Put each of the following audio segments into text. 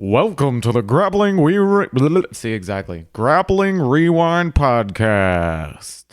Welcome to the Grappling Rewind podcast.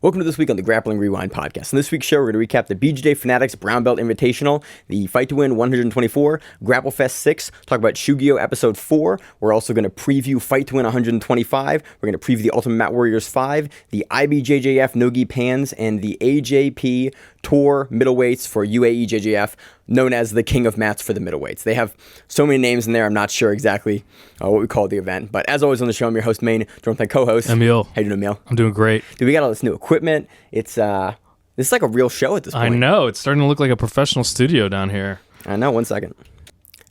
Welcome to this week on the Grappling Rewind podcast. In this week's show, we're going to recap the BJJ Fanatics Brown Belt Invitational, the Fight to Win 124, GrappleFest 6, talk about Shugyo episode 4. We're also going to preview Fight to Win 125. We're going to preview the Ultimate Mat Warriors 5, the IBJJF No-Gi Pans, and the AJP Tour Middleweights for UAEJJF, known as the King of Mats for the Middleweights. They have so many names in there, I'm not sure exactly what we call the event. But as always on the show, I'm your host, Maine, joined with my co-host, Emil. How you doing, Emil? I'm doing great. Dude, we got all this new equipment. It's this is like a real show at this point. I know. It's starting to look like a professional studio down here. I know. 1 second.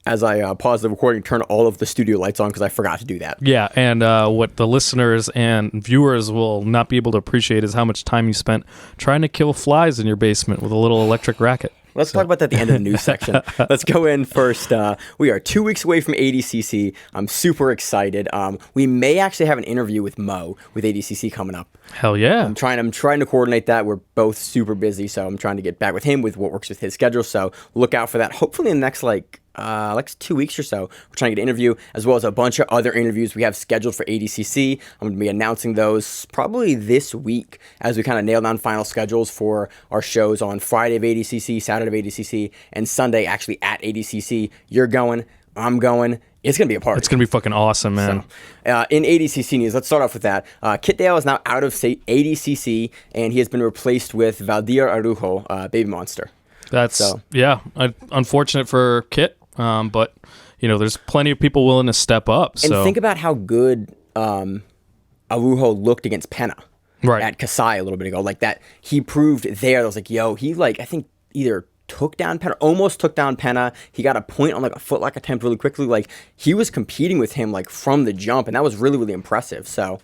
As I pause the recording, turn all of the studio lights on because I forgot to do that. Yeah, and what the listeners and viewers will not be able to appreciate is how much time you spent trying to kill flies in your basement with a little electric racket. Let's talk about that at the end of the news section. Let's go in first. We are 2 weeks away from ADCC. I'm super excited. We may actually have an interview with Mo with ADCC coming up. Hell yeah. I'm trying to coordinate that. We're both super busy, so I'm trying to get back with him with what works with his schedule. So look out for that. Hopefully in the next 2 weeks or so, we're trying to get an interview, as well as a bunch of other interviews we have scheduled for ADCC. I'm going to be announcing those probably this week as we kind of nail down final schedules for our shows on Friday of ADCC, Saturday of ADCC, and Sunday actually at ADCC. You're going, I'm going. It's going to be a party. It's going to be fucking awesome, man. So, in ADCC news, let's start off with that. Kit Dale is now out of ADCC, and he has been replaced with Valdir Araujo, Baby Monster. Unfortunate for Kit. But there's plenty of people willing to step up. And think about how good Araujo looked against Penna at Kasai a little bit ago. Like that, he proved there. I was like, I think either took down Penna, almost took down Penna. He got a point on like a footlock attempt really quickly. Like he was competing with him like from the jump, and that was really, really impressive. So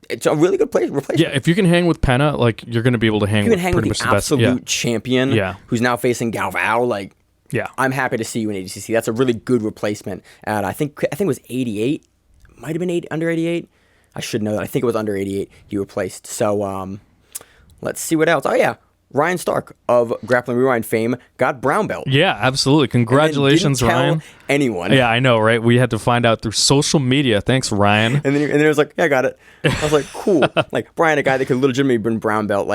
it's a really good replacement. Yeah, if you can hang with Penna, like you're going to be able to hang with pretty much the best. Absolute champion. Who's now facing Galvao. Like. Yeah, I'm happy to see you in ADCC. That's a really good replacement. And I think it was 88. Might have been under 88. I should know that. I think it was under 88 you replaced. So let's see what else. Oh, yeah. Ryan Stark of Grappling Rewind fame got brown belt. Yeah, absolutely. Congratulations, didn't tell Ryan. Anyone. Yeah, I know, right? We had to find out through social media. Thanks, Ryan. And then it was like, yeah, I got it. I was like, cool. Like, Brian, a guy that could legitimately been brown belt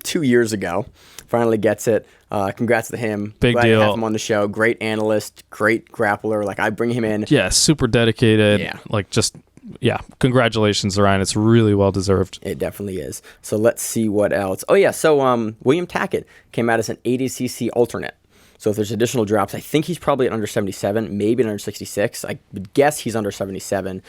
2 years ago, finally gets it. Congrats to him. Big Glad deal. to have him on the show. Great analyst, great grappler. Like, I bring him in. Yeah, super dedicated. Yeah. Congratulations, Ryan. It's really well deserved. It definitely is. So let's see what else. Oh, yeah. So William Tackett came out as an ADCC alternate. So if there's additional drops, I think he's probably at under 77, maybe at under 66. I would guess he's under 77.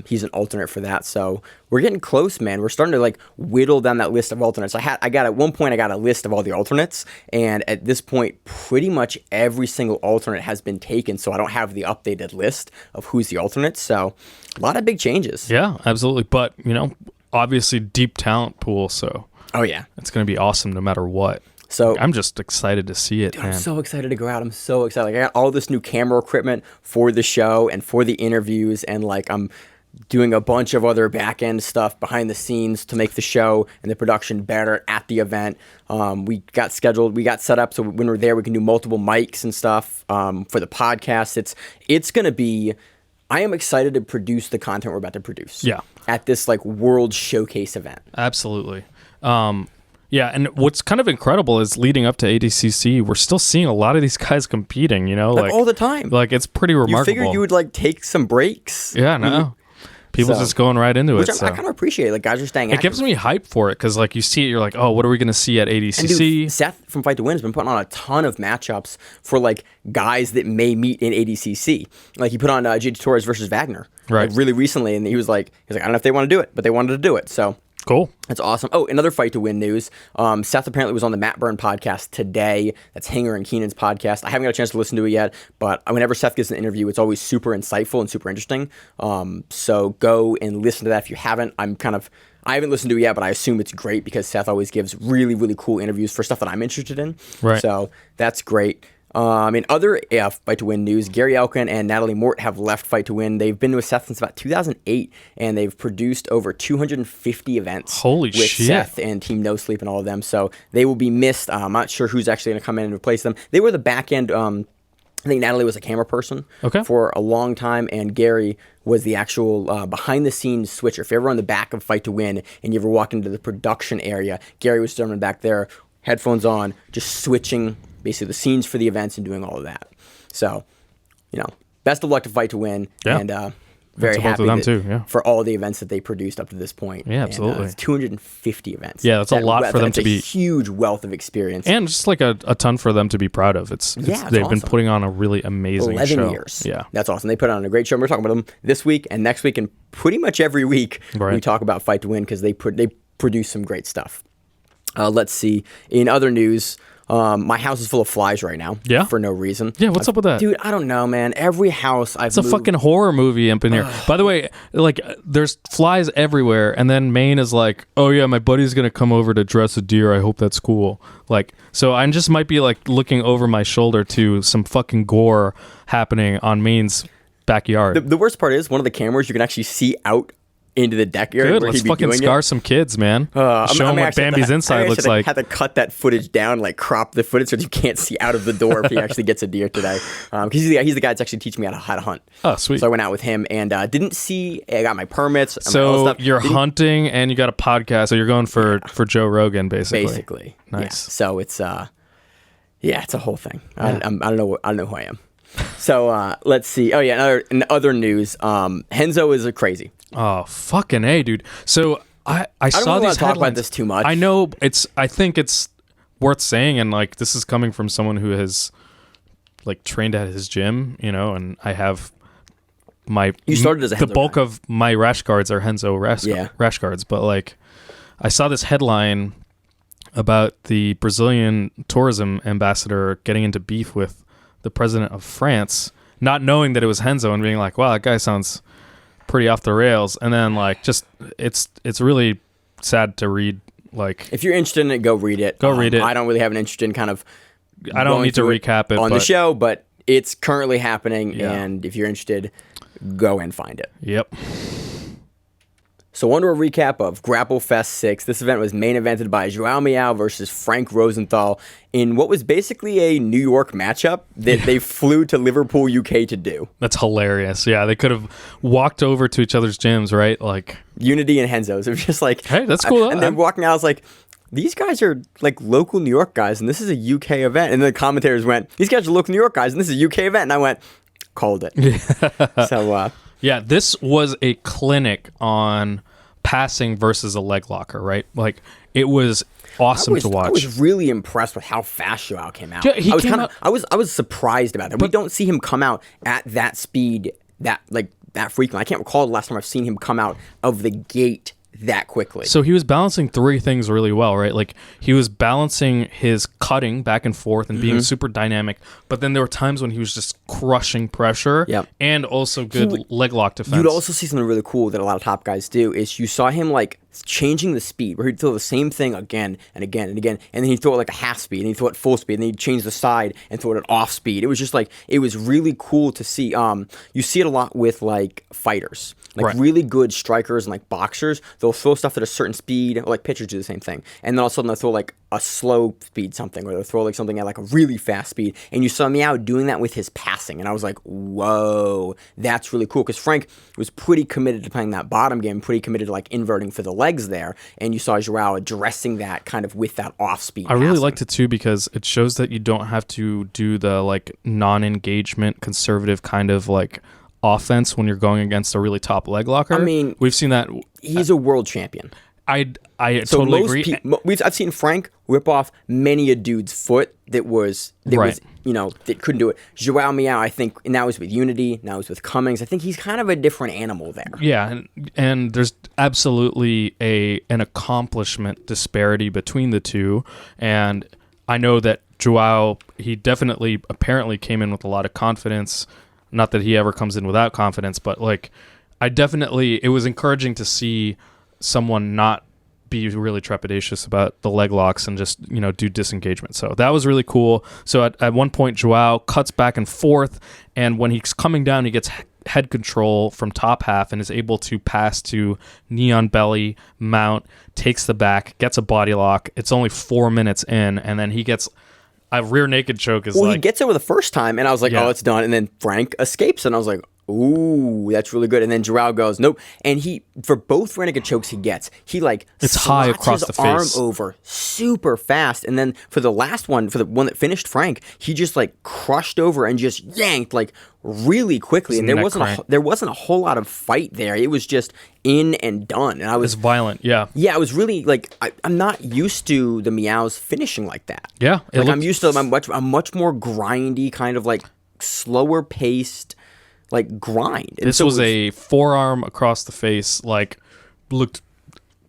He's an alternate for that. So we're getting close, man. We're starting to whittle down that list of alternates. At one point I got a list of all the alternates, and at this point, pretty much every single alternate has been taken. So I don't have the updated list of who's the alternates. So a lot of big changes. Yeah, absolutely. But obviously deep talent pool. So it's going to be awesome no matter what. So I'm just excited to see it. Dude, I'm so excited to go out. I'm so excited. I got all this new camera equipment for the show and for the interviews, and I'm doing a bunch of other back end stuff behind the scenes to make the show and the production better at the event. We got set up so when we're there we can do multiple mics and stuff for the podcast. It's gonna be. I am excited to produce the content we're about to produce. Yeah. At this world showcase event. Absolutely. Yeah, and what's kind of incredible is leading up to ADCC, we're still seeing a lot of these guys competing, all the time. It's pretty remarkable. You figured you would take some breaks. Yeah, no. People just going right into it. I kind of appreciate. Guys are staying active. It gives me hype for it because, you see it, you're like, oh, what are we going to see at ADCC? And dude, Seth from Fight to Win has been putting on a ton of matchups for, guys that may meet in ADCC. He put on JT Torres versus Wagner really recently, and he was like, I don't know if they want to do it, but they wanted to do it, so... Cool. That's awesome. Oh, another Fight to Win news. Seth apparently was on the Matt Burn podcast today. That's Hanger and Keenan's podcast. I haven't got a chance to listen to it yet, but whenever Seth gives an interview, it's always super insightful and super interesting. So go and listen to that if you haven't. I haven't listened to it yet, but I assume it's great because Seth always gives really, really cool interviews for stuff that I'm interested in. Right. So that's great. In other Fight to Win news, Gary Elkin and Natalie Mort have left Fight to Win. They've been with Seth since about 2008, and they've produced over 250 events with Seth and Team No Sleep and all of them. So they will be missed. I'm not sure who's actually going to come in and replace them. They were the back end I think Natalie was a camera person Okay. for a long time, and Gary was the actual behind-the-scenes switcher. If you're ever on the back of Fight to Win and you ever walk into the production area, Gary was standing back there, headphones on, just switching basically the scenes for the events and doing all of that. So, best of luck to Fight to Win, Yeah. and very To both happy of them too, yeah. for all the events that they produced up to this point. Yeah, absolutely. And, it's 250 events. Yeah, that's a lot for them to be- a huge wealth of experience. And just like a ton for them to be proud of. It's It's they've been awesome. putting on a really amazing 11 show. years. Yeah. That's awesome. They put on a great show. We're talking about them this week and next week and pretty much every week Right. we talk about Fight to Win because they produce some great stuff. Let's see. In other news, my house is full of flies right now. Yeah? For no reason. Yeah, what's up with that? Dude, I don't know, man. Every house I've It's a moved, fucking horror movie up in here. By the way, like there's flies everywhere, and then Maine is like, "Oh yeah, my buddy's gonna come over to dress a deer. I hope that's cool." Like, so I just might be like looking over my shoulder to some fucking gore happening on Maine's backyard. The worst part is one of the cameras you can actually see out into the deck area Good, where let's he'd be fucking doing scar it. some kids, man. Show them what actually Bambi's inside looks like. Had to cut that footage down, like crop the footage so you can't see out of the door if he actually gets a deer today. Because he's the guy that's actually teaching me how to hunt. Oh, sweet. So I went out with him and didn't see. I got my permits. And all So that stuff. you're Didn't- hunting and you got a podcast, so you're going for Joe Rogan, basically. basically. Nice. Yeah. So it's it's a whole thing. I don't know. I don't know who I am. So let's see. Oh yeah, in other news, Renzo is crazy. Oh, fucking A, dude. So I I don't saw really want these to talk about headlines. this too much. I know I think it's worth saying, and like this is coming from someone who has like trained at his gym, and I have You started as a the Renzo bulk guy. of my rash guards are Renzo rash guards, but like I saw this headline about the Brazilian tourism ambassador getting into beef with the president of France, not knowing that it was Renzo and being like, wow, that guy sounds pretty off the rails. And then like just it's really sad to read. Like, If you're interested in it, go read it. Go read it. I don't really have an interest in kind of. I don't going need to through recap it on the but- show, but it's currently happening, Yeah. and if you're interested, go and find it. Yep. So on to a recap of GrappleFest 6. This event was main evented by Joao Miao versus Frank Rosenthal in what was basically a New York matchup that they flew to Liverpool, UK to do. That's hilarious. Yeah, they could have walked over to each other's gyms, right? Like, Unity and Henzo's. It was just like, hey, that's cool. And then walking out, I was like, these guys are like local New York guys, and this is a UK event. And then the commentators went, these guys are local New York guys, and this is a UK event. And I went, called it. So, yeah, this was a clinic on passing versus a leg locker, right? Like, it was awesome to watch. I was really impressed with how fast Joao came out. Yeah, he I was came kinda, out- I was surprised about that. We don't see him come out at that speed that frequently. I can't recall the last time I've seen him come out of the gate that quickly. So he was balancing three things really well, right? Like he was balancing his cutting back and forth and being super dynamic, but then there were times when he was just crushing pressure Yep. and also good leg lock defense. You'd also see something really cool that a lot of top guys do is you saw him like changing the speed where he'd throw the same thing again and again and again, and then he'd throw it like a half speed, and he'd throw it full speed, and then he'd change the side and throw it at off speed. It was just like, it was really cool to see. You see it a lot with like fighters, like Right. really good strikers and like boxers. They'll throw stuff at a certain speed, or like pitchers do the same thing, and then all of a sudden they'll throw like a slow speed something, or they'll throw like something at like a really fast speed. And you saw Meow doing that with his passing, and I was like, whoa, that's really cool, because Frank was pretty committed to playing that bottom game, pretty committed to like inverting for the legs there, and you saw Joao addressing that kind of with that off speed. I really liked it too because it shows that you don't have to do the like non-engagement conservative kind of like offense when you're going against a really top leg locker. I mean, we've seen that. He's a world champion. I So totally most agree. I've seen Frank rip off many a dude's foot that was Right. that couldn't do it. Joao Meow, I think, and now he's with Unity, now he's with Cummings. I think he's kind of a different animal there. Yeah, and there's absolutely an accomplishment disparity between the two, and I know that Joao, he definitely apparently came in with a lot of confidence. Not that he ever comes in without confidence, but like it was encouraging to see someone not be really trepidatious about the leg locks and just, do disengagement. So that was really cool. So at one point, Joao cuts back and forth, and when he's coming down, he gets head control from top half and is able to pass to knee on belly, mount, takes the back, gets a body lock. It's only 4 minutes in, and then he gets, a rear naked choke is Well, like... he gets over the first time, and I was like, Yeah. oh, it's done. And then Frank escapes, and I was like, ooh, that's really good. And then Joao goes, nope. And for both rear naked chokes he gets, he like It's high slots across his the arm face. over super fast. And then for the last one, for the one that finished Frank, he just like crushed over and just yanked like really quickly. And there wasn't a whole lot of fight there. It was just in and done. And I was It's violent, yeah. Yeah, I was really like I'm not used to the Meows finishing like that. Yeah. Like I'm used to a much more grindy kind of like slower paced like grind. And This was a forearm across the face, like looked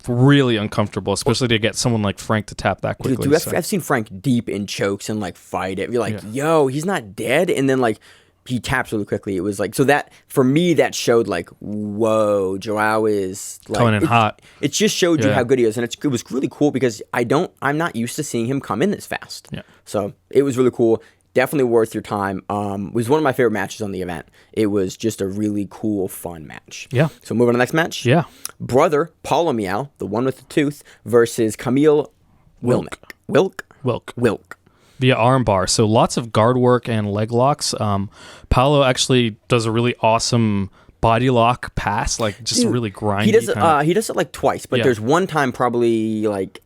really uncomfortable, especially to get someone like Frank to tap that quickly. Dude, I've seen Frank deep in chokes and like fight it. You're like, yo, he's not dead, and then like he taps really quickly. It was like so that for me that showed like, whoa, Joao is like, coming in hot. It just showed you how good he is, and it was really cool because I'm not used to seeing him come in this fast. Yeah. So it was really cool. Definitely worth your time. It was one of my favorite matches on the event. It was just a really cool, fun match. Yeah. So moving on to the next match. Yeah. Brother Paulo Meow, the one with the tooth, versus Camille Wilk. Via armbar. So lots of guard work and leg locks. Paolo actually does a really awesome body lock pass, like just really grindy. He does it like twice, but there's one time probably like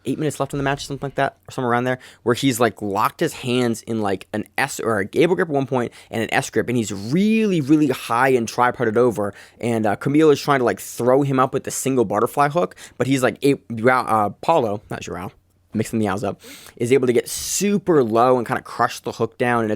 8 minutes left in the match, something like that, or somewhere around there, where he's like locked his hands in like an S or a gable grip at one point and an S grip, and he's really, really high and triparted over. And Camille is trying to like throw him up with the single butterfly hook, but he's like Paulo, not Joao, mixing the Meows up, is able to get super low and kind of crush the hook down, and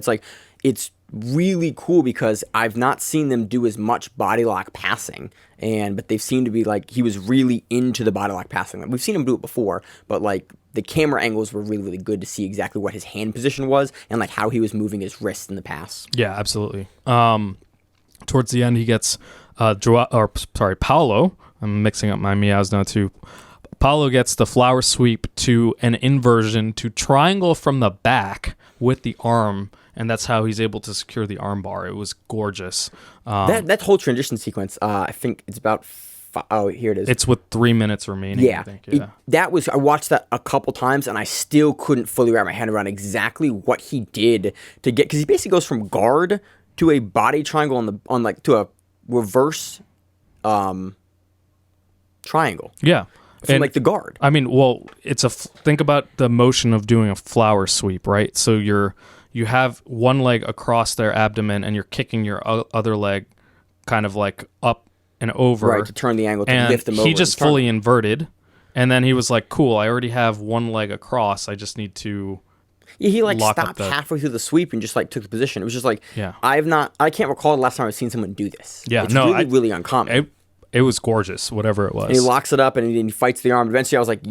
it's really cool because I've not seen them do as much body lock passing, but they seem to be like he was really into the body lock passing. We've seen him do it before, but like the camera angles were really, really good to see exactly what his hand position was and like how he was moving his wrist in the pass. Yeah, absolutely. Towards the end, he gets Paolo. I'm mixing up my Meows now too. Paolo gets the flower sweep to an inversion to triangle from the back with the arm, and that's how he's able to secure the arm bar. It was gorgeous. That whole transition sequence, I think it's about... here it is. It's with 3 minutes remaining, yeah. I think. I watched that a couple times, and I still couldn't fully wrap my head around exactly what he did to get... Because he basically goes from guard to a body triangle to a reverse triangle. Yeah. From like the guard. I mean, well, think about the motion of doing a flower sweep, right? So you have one leg across their abdomen and you're kicking your other leg kind of like up and over. Right, to turn the angle to lift them over. He just fully inverted, and then he was like, cool, I already have one leg across. I just need to... Yeah, he like stopped halfway through the sweep and just like took the position. It was just like, I can't recall the last time I've seen someone do this. Yeah, it's really uncommon. It was gorgeous, whatever it was. And he locks it up and he fights the arm. Eventually I was like,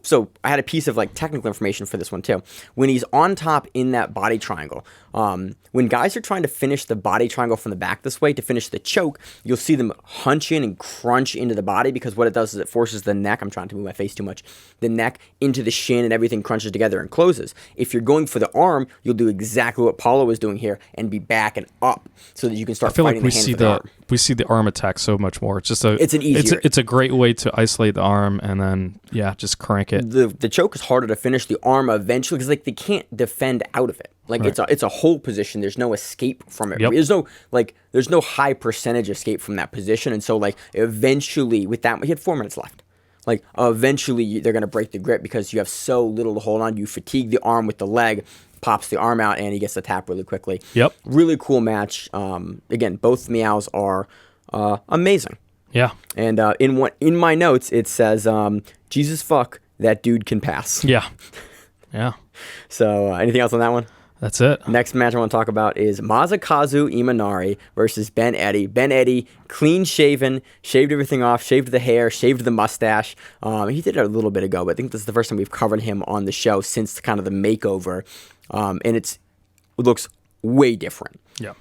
so I had a piece of like technical information for this one too. When he's on top in that body triangle, when guys are trying to finish the body triangle from the back this way to finish the choke, you'll see them hunch in and crunch into the body because what it does is it forces the neck, I'm trying to move my face too much, the neck into the shin and everything crunches together and closes. If you're going for the arm, you'll do exactly what Paulo was doing here and be back and up so that you can start fighting the hand for the arm. We see the arm attack so much more. It's just it's a great way to isolate the arm and then just crank it. The choke is harder to finish the arm eventually because like they can't defend out of it. Like it's a hold position. There's no escape from it. Yep. There's no high percentage escape from that position. And so like eventually with that, he had 4 minutes left. Like eventually they're gonna break the grip because you have so little to hold on. You fatigue the arm with the leg, pops the arm out, and he gets the tap really quickly. Yep. Really cool match. Again, both Meows are amazing. Yeah. And in my notes it says, Jesus fuck, that dude can pass. Yeah. Yeah. So anything else on that one? That's it. Next match I want to talk about is Masakazu Imanari versus Ben Eddy. Ben Eddy, clean shaven, shaved everything off, shaved the hair, shaved the mustache. He did it a little bit ago, but I think this is the first time we've covered him on the show since kind of the makeover. And it looks way different. Yeah.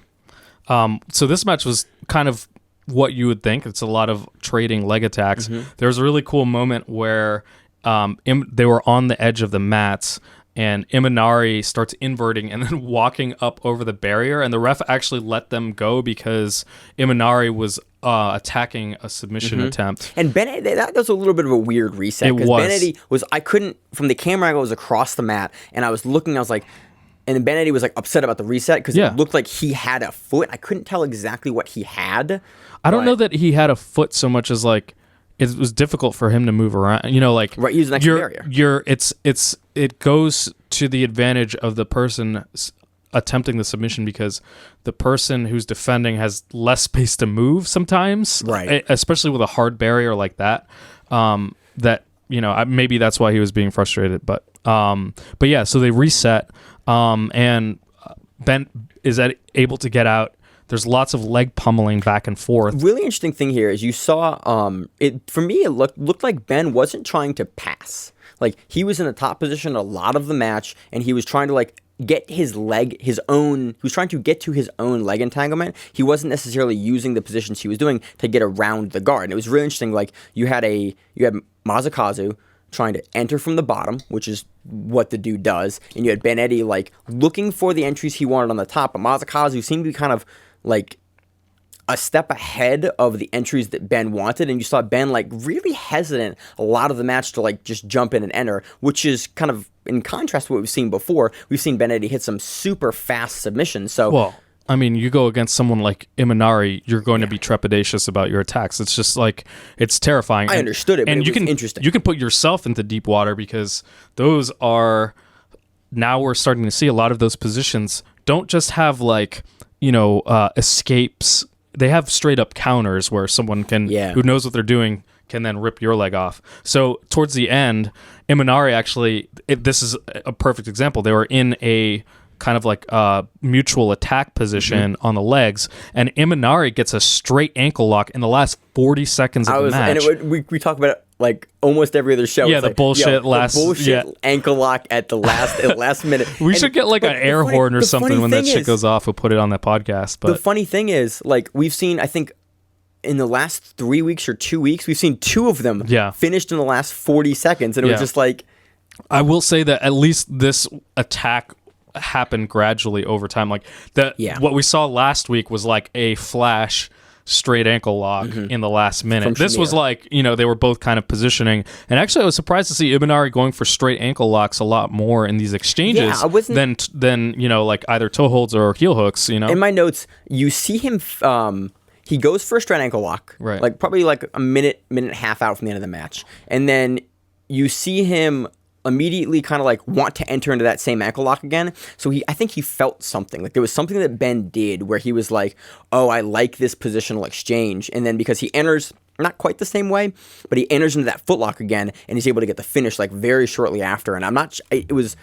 So this match was kind of what you would think. It's a lot of trading leg attacks. Mm-hmm. There was a really cool moment where they were on the edge of the mats, and Imanari starts inverting and then walking up over the barrier, and the ref actually let them go because Imanari was attacking a submission attempt. And Ben, that was a little bit of a weird reset. It was. Ben was, I couldn't, from the camera angle, it was across the mat, and I was looking, I was like, and then Ben Eddy was like upset about the reset because it looked like he had a foot. I couldn't tell exactly what he had. I don't know that he had a foot so much as like it was difficult for him to move around. You know, like right, use an extra barrier. It goes to the advantage of the person attempting the submission because the person who's defending has less space to move sometimes, right? Especially with a hard barrier like that. That maybe that's why he was being frustrated, but yeah. So they reset, and Ben is able to get out. There's lots of leg pummeling back and forth. Really interesting thing here is you saw it for me. It looked like Ben wasn't trying to pass. Like he was in the top position a lot of the match, and he was trying to like get he was trying to get to his own leg entanglement. He wasn't necessarily using the positions he was doing to get around the guard. And it was really interesting. Like you had Masakazu trying to enter from the bottom, which is what the dude does, and you had Ben Eddy like looking for the entries he wanted on the top, but Masakazu seemed to be kind of like a step ahead of the entries that Ben wanted, and you saw Ben like really hesitant a lot of the match to like just jump in and enter, which is kind of in contrast to what we've seen before. We've seen Ben Eddy hit some super fast submissions. So, well, I mean, you go against someone like Imanari, you're going to be trepidatious about your attacks. It's just like it's terrifying. I understood it, but and it was interesting. You can put yourself into deep water because those are now we're starting to see a lot of those positions don't just have like escapes. They have straight up counters where someone can, who knows what they're doing, can then rip your leg off. So towards the end, Imanari actually, this is a perfect example. They were in a kind of like mutual attack position on the legs, and Imanari gets a straight ankle lock in the last 40 seconds of the match. And we talk about it like almost every other show. Yeah, it's the like, bullshit ankle lock at the last minute. We should get like an air horn or something when that shit goes off. We'll put it on that podcast. But the funny thing is, like we've seen, I think in the last 3 weeks or 2 weeks, we've seen two of them finished in the last 40 seconds, and it was just like. I will say that at least this attack happened gradually over time. Like what we saw last week was like a flash straight ankle lock in the last minute. This was like, they were both kind of positioning. And actually, I was surprised to see Imanari going for straight ankle locks a lot more in these exchanges than like either toe holds or heel hooks, In my notes, you see him, he goes for a straight ankle lock, right? Like probably like a minute and a half out from the end of the match. And then you see him immediately kind of like want to enter into that same ankle lock again. So I think he felt something. Like there was something that Ben did where he was like, oh, I like this positional exchange. And then because he enters not quite the same way, but he enters into that footlock again, and he's able to get the finish like very shortly after. And I was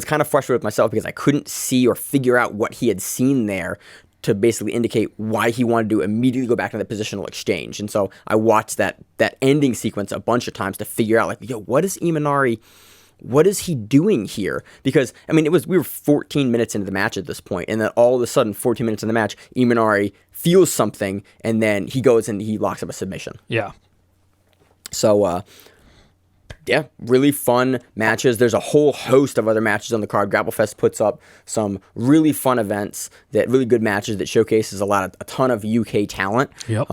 kind of frustrated with myself because I couldn't see or figure out what he had seen there to basically indicate why he wanted to immediately go back to the positional exchange. And so I watched that ending sequence a bunch of times to figure out like, what is Imanari? What is he doing here? Because, I mean, we were 14 minutes into the match at this point, and then all of a sudden, 14 minutes in the match, Imanari feels something, and then he goes and he locks up a submission. Yeah. So, really fun matches. There's a whole host of other matches on the card. GrappleFest puts up some really fun events, really good matches that showcases a ton of UK talent. Yep.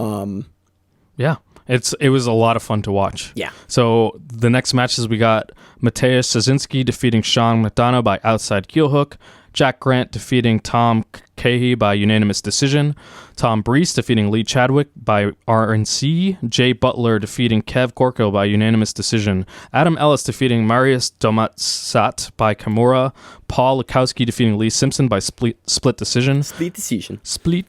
Yeah. It was a lot of fun to watch. Yeah. So the next matches we got Mateusz Sosinski defeating Sean McDonough by outside heel hook. Jack Grant defeating Tom Cahey by unanimous decision. Tom Brees defeating Lee Chadwick by RNC. Jay Butler defeating Kev Gorko by unanimous decision. Adam Ellis defeating Marius Domatsat by Kimura. Paul Lukowski defeating Lee Simpson by split decision. Split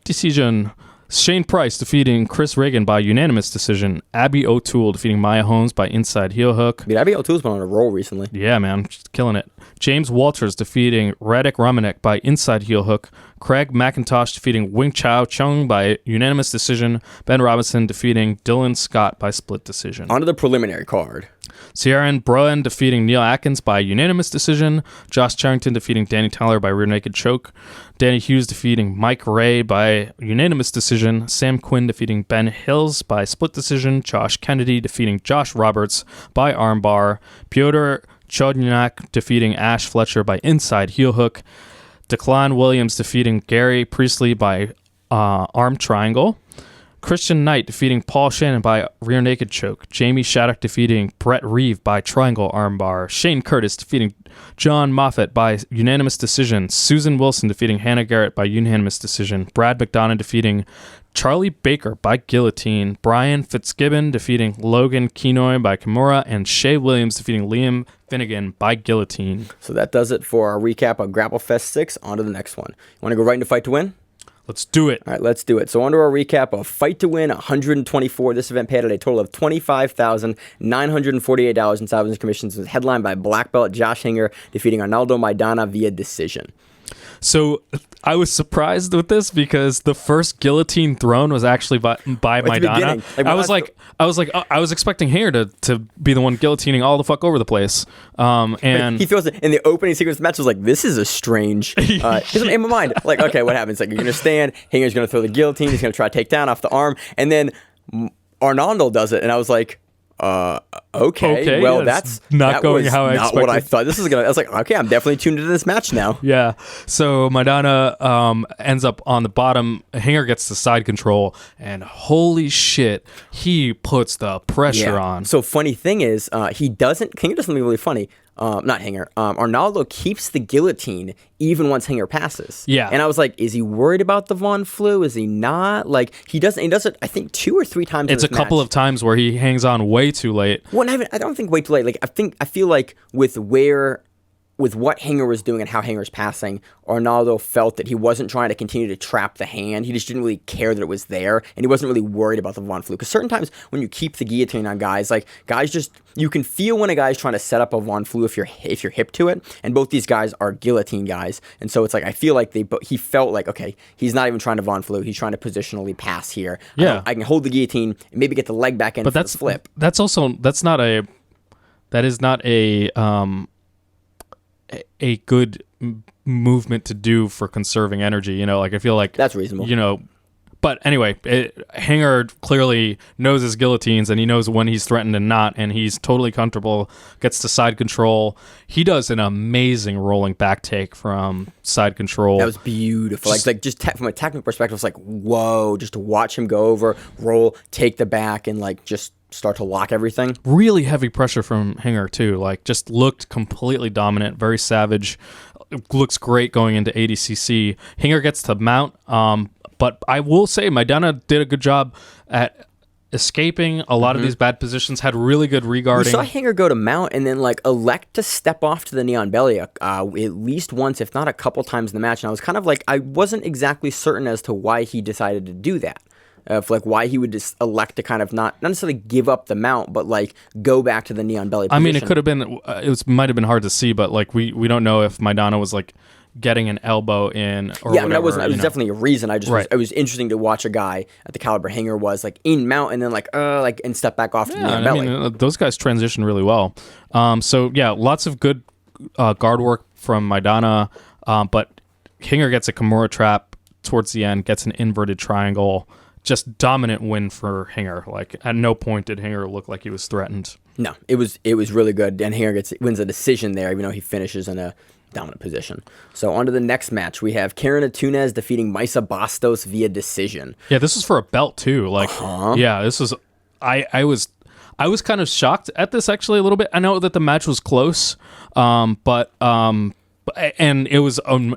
decision. Shane Price defeating Chris Reagan by unanimous decision. Abby O'Toole defeating Maya Holmes by inside heel hook. Dude, Abby O'Toole's been on a roll recently. Yeah, man. Just killing it. James Walters defeating Radek Romanek by inside heel hook. Craig McIntosh defeating Wing Chao Chung by unanimous decision. Ben Robinson defeating Dylan Scott by split decision. On to the preliminary card. Ciaran Broen defeating Neil Atkins by unanimous decision. Josh Charrington defeating Danny Tyler by rear naked choke. Danny Hughes defeating Mike Ray by unanimous decision. Sam Quinn defeating Ben Hills by split decision. Josh Kennedy defeating Josh Roberts by armbar. Pyotr Chodniak defeating Ash Fletcher by inside heel hook. Declan Williams defeating Gary Priestley by arm triangle. Christian Knight defeating Paul Shannon by rear naked choke. Jamie Shattuck defeating Brett Reeve by triangle armbar. Shane Curtis defeating John Moffat by unanimous decision. Susan Wilson defeating Hannah Garrett by unanimous decision. Brad McDonough defeating Charlie Baker by guillotine. Brian Fitzgibbon defeating Logan Kenoy by Kimura. And Shay Williams defeating Liam Finnegan by guillotine. So that does it for our recap of GrappleFest 6. On to the next one. You want to go right into Fight to Win? Let's do it. All right, let's do it. So on to our recap of Fight to Win 124. This event paid at a total of $25,948 in salaries and commissions. It was headlined by black belt Josh Hinger defeating Arnaldo Maidana via decision. So I was surprised with this because the first guillotine thrown was actually by Maidana. I was expecting Hanger to be the one guillotining all the fuck over the place. And he throws it in the opening sequence of the match. I was like, this is a strange. In my mind, like, okay, what happens? Like, you're gonna stand. Hanger's gonna throw the guillotine. He's gonna try to take down off the arm, and then Arnaldo does it, and I was like, okay, well, that's not going how I expected. Not what I thought this was gonna. I was like, okay, I'm definitely tuned into this match now. Yeah. So Maidana ends up on the bottom. Hanger gets the side control, and holy shit, he puts the pressure on. So funny thing is, Hanger does something really funny. Not Hanger. Arnaldo keeps the guillotine even once Hanger passes. Yeah. And I was like, is he worried about the Von Flu? Is he not? Like, he does it, I think, 2 or 3 times. It's a couple of times where he hangs on way too late. Well, I don't think way too late. Like, I feel like with what Hanger was doing and how Hanger's passing, Arnaldo felt that he wasn't trying to continue to trap the hand. He just didn't really care that it was there, and he wasn't really worried about the Von Flu. Because certain times when you keep the guillotine on guys, like you can feel when a guy's trying to set up a Von Flu if you're hip to it. And both these guys are guillotine guys, and so it's like I feel like he felt like, okay, he's not even trying to Von Flu. He's trying to positionally pass here. Yeah, I can hold the guillotine and maybe get the leg back in. But that's the flip. That is not a good movement to do for conserving energy. Like I feel like that's reasonable. But anyway, Hanger clearly knows his guillotines and he knows when he's threatened and not, and he's totally comfortable, gets to side control. He does an amazing rolling back take from side control. That was beautiful. From a technical perspective, it's like, whoa, just to watch him go over, roll, take the back, and just start to lock everything. Really heavy pressure from Hanger too. Just looked completely dominant, very savage. Looks great going into ADCC. Hanger gets to mount, but I will say Maidana did a good job at escaping a lot of these bad positions, had really good reguarding. We saw Hanger go to mount and then elect to step off to the Neon Belly at least once, if not a couple times in the match. And I was kind of I wasn't exactly certain as to why he decided to do that. Of why he would just elect to kind of not necessarily give up the mount, but go back to the Neon Belly position. I mean, it could have been, might have been hard to see, but we don't know if Maidana was getting an elbow in or whatever. It was definitely a reason. It was interesting to watch a guy at the caliber Hanger was in mount and then and step back off to the Neon Belly. I mean, those guys transition really well. So yeah, lots of good guard work from Maidana, but Hanger gets a Kimura trap towards the end, gets an inverted triangle. Just dominant win for Hanger. At no point did Hanger look like he was threatened. No, it was really good. And Hanger wins a decision there, even though he finishes in a dominant position. So on to the next match. We have Karen Antunes defeating Maisa Bastos via decision. Yeah, this was for a belt too. Yeah, this was. I was kind of shocked at this actually a little bit. I know that the match was close, but it was an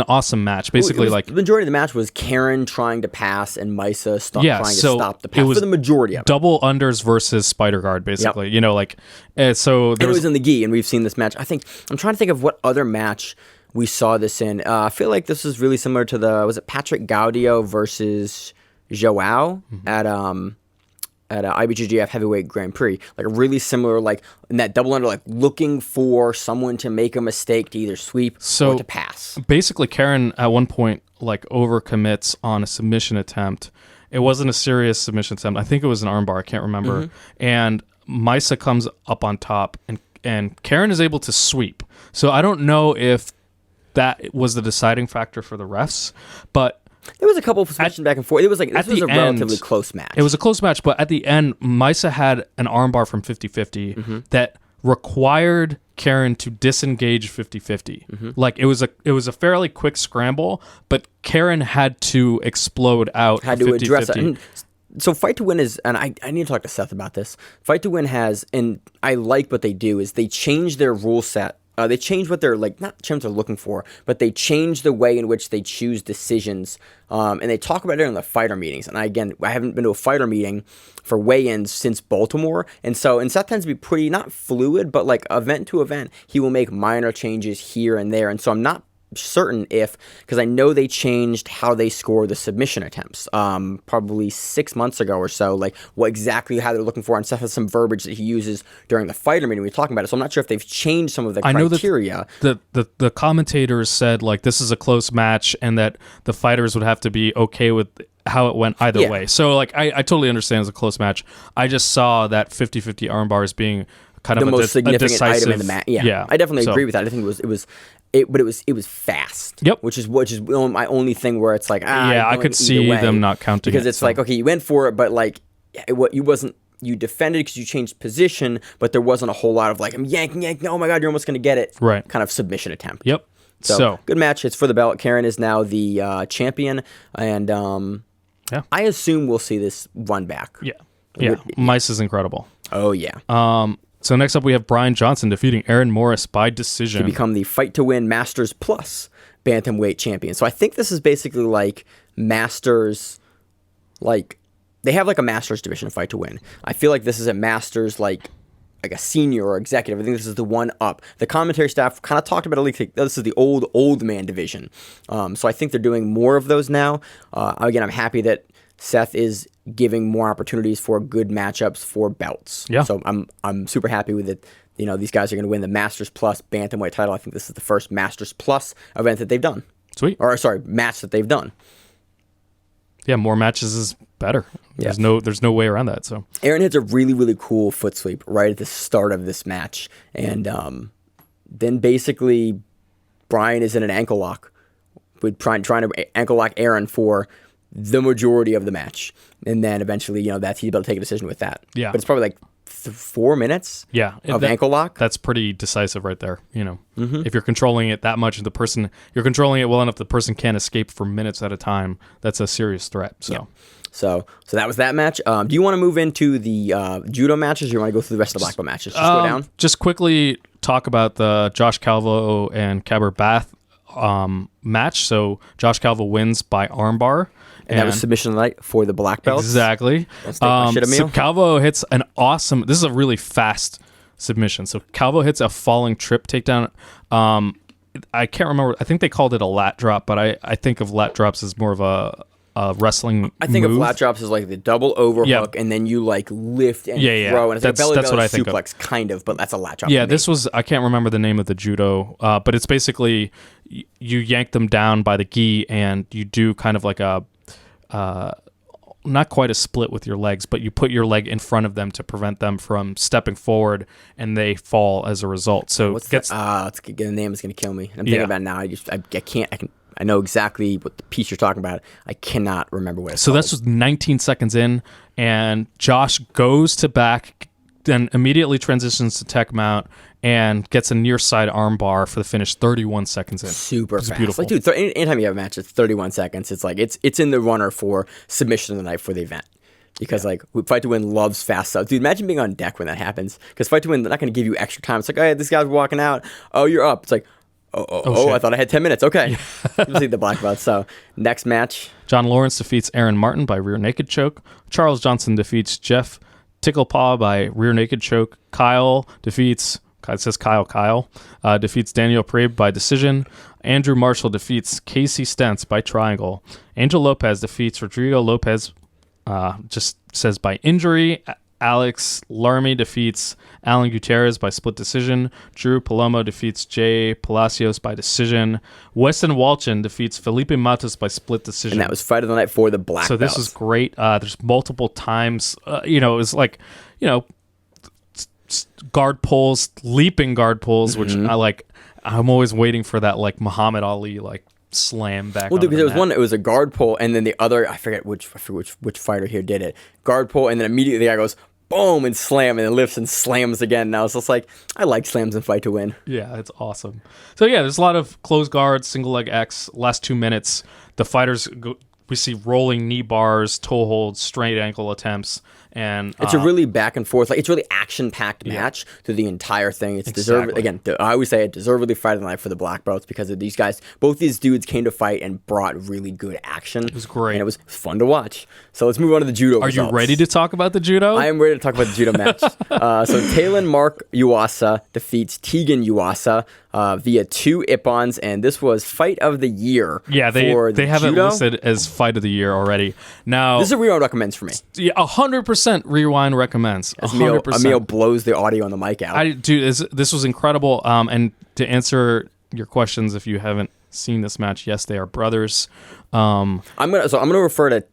awesome match. Basically, the majority of the match was Karen trying to pass and Maisa trying to stop the pass. It was for the majority of it. Double unders versus spider guard, basically. Yep. So it was in the gi, and we've seen this match. I'm trying to think of what other match we saw this in. I feel like this is really similar to was it Patrick Gaudio versus Joao at IBJJF Heavyweight Grand Prix, really similar, in that double under, looking for someone to make a mistake to either sweep or to pass. Basically, Karen at one point overcommits on a submission attempt. It wasn't a serious submission attempt. I think it was an armbar. I can't remember. And Maisa comes up on top, and Karen is able to sweep. So I don't know if that was the deciding factor for the refs, but there was a couple of switching back and forth. It was this was a relatively close match. It was a close match, but at the end, Maisa had an armbar from 50-50 that required Karen to disengage 50-50. It was a fairly quick scramble, but Karen had to explode out. Had to 50-50. address it. And So Fight to Win is, and I need to talk to Seth about this. Fight to Win has, and I like what they do, is they change their rule set. They change what they're like, not change what they're looking for, but they change the way in which they choose decisions. And they talk about it in the fighter meetings. And I haven't been to a fighter meeting for weigh-ins since Baltimore. And Seth tends to be pretty, not fluid, but like event to event, he will make minor changes here and there. And so I'm not certain because I know they changed how they score the submission attempts probably 6 months ago or so, like how they're looking for, and Seth has some verbiage that he uses during the fighter meeting we're talking about it. So I'm not sure if they've changed some of the criteria. I know that the commentators said like this is a close match and that the fighters would have to be okay with how it went either way. So like I totally understand it's a close match. I just saw that 50-50 armbar as being kind of the most significant decisive item in the match. Yeah, I definitely agree with that. I think it was fast. Yep. Which is my only thing where it's like I could see them not counting because it's like, okay, you went for it, but like you defended because you changed position, but there wasn't a whole lot of like I'm yanking. Oh my god, you're almost gonna get it. Right. Kind of submission attempt. Yep. So good match. It's for the belt. Karen is now the champion, and I assume we'll see this run back. Yeah. Mice is incredible. Oh yeah. So next up we have Brian Johnson defeating Aaron Morris by decision to become the Fight to Win Masters Plus Bantamweight champion. So I think this is basically like Masters, like they have like a Masters division of Fight to Win. I feel like this is a Masters like a senior or executive. I think this is the one up. The commentary staff kind of talked about it like this is the old man division. So I think they're doing more of those now. Again, I'm happy that Seth is giving more opportunities for good matchups for belts. Yeah. So I'm super happy with it. You know, these guys are going to win the Masters Plus Bantamweight title. I think this is the first Masters Plus event that they've done. Sweet. Or sorry, match that they've done. Yeah, more matches is better. Yeah. There's no way around that. So Aaron hits a really, really cool foot sweep right at the start of this match. And then basically Brian is in an ankle lock. We're trying to ankle lock Aaron for the majority of the match, and then eventually, he's able to take a decision with that. Yeah, but it's probably like 4 minutes. Of ankle lock. That's pretty decisive right there. If you're controlling it that much, you're controlling it well enough, the person can't escape for minutes at a time. That's a serious threat. So that was that match. Do you want to move into the judo matches, or you want to go through the rest of the black belt matches? Just go down. Just quickly talk about the Josh Calvo and Caber Bath match. So Josh Calvo wins by armbar. And that was submission night for the black belts. Exactly. So Calvo hits an awesome... This is a really fast submission. So Calvo hits a falling trip takedown. I can't remember. I think they called it a lat drop, but I think of lat drops as more of a wrestling I think move. of lat drops as like the double overhook, and then you like lift and throw. And it's that's like belly what I think suplex, kind of, but that's a lat drop. Yeah, this was... I can't remember the name of the judo, but it's basically you yank them down by the gi, and you do kind of like a... not quite a split with your legs, but you put your leg in front of them to prevent them from stepping forward, and they fall as a result. So the name is going to kill me. I'm thinking about it now. I know exactly what the piece you're talking about. I cannot remember what it's called. This was 19 seconds in, and Josh goes to back, then immediately transitions to tech mount and gets a near side arm bar for the finish 31 seconds in. Super fast. Beautiful. Like, dude, anytime you have a match, it's 31 seconds. It's like it's in the runner for submission of the night for the event. Because Fight to Win loves fast stuff. Dude, imagine being on deck when that happens. Because Fight to Win, they're not going to give you extra time. It's like, oh, yeah, this guy's walking out. Oh, you're up. It's like, oh, I thought I had 10 minutes. Okay. You'll see the black belt. So, next match. John Lawrence defeats Aaron Martin by rear naked choke. Charles Johnson defeats Jeff Ticklepaw by rear naked choke. It says Kyle defeats Daniel Prabe by decision. Andrew Marshall defeats Casey Stentz by triangle. Angel Lopez defeats Rodrigo Lopez, just says by injury. Alex Larmy defeats Alan Gutierrez by split decision. Drew Palomo defeats Jay Palacios by decision. Weston Walchin defeats Felipe Matos by split decision. And that was Fight of the Night for the black So belts. This is great. There's multiple times, it was like, guard pulls, leaping guard pulls, which I like. I'm always waiting for that like Muhammad Ali like slam back. Well, dude, because it was a guard pull, and then the other, I forget which fighter here did it. Guard pull, and then immediately the guy goes boom and slam, and then lifts and slams again. And I was just like, I like slams and Fight to Win. Yeah, it's awesome. So yeah, there's a lot of closed guards, single leg X. Last 2 minutes, the fighters we see rolling knee bars, toe holds, straight ankle attempts, and it's a really back and forth, like it's really action-packed match through the entire thing. It's deserved. Again, I always say it deservedly fight of the night for the black belts because of these guys. Both these dudes came to fight and brought really good action. It was great, and it was fun to watch. So let's move on to the judo. Are you ready to talk about the judo? I am ready to talk about the judo match. So Talon Mark Yuasa defeats Tegan Yuasa via 2 Ippons, and this was fight of the year. Yeah, they have it listed as fight of the year already. Now this is a rewind recommends for me. Yeah, 100% rewind recommends. 100%. Emil blows the audio on the mic out. Dude, this was incredible. And to answer your questions, if you haven't seen this match, yes, they are brothers. I'm gonna refer to.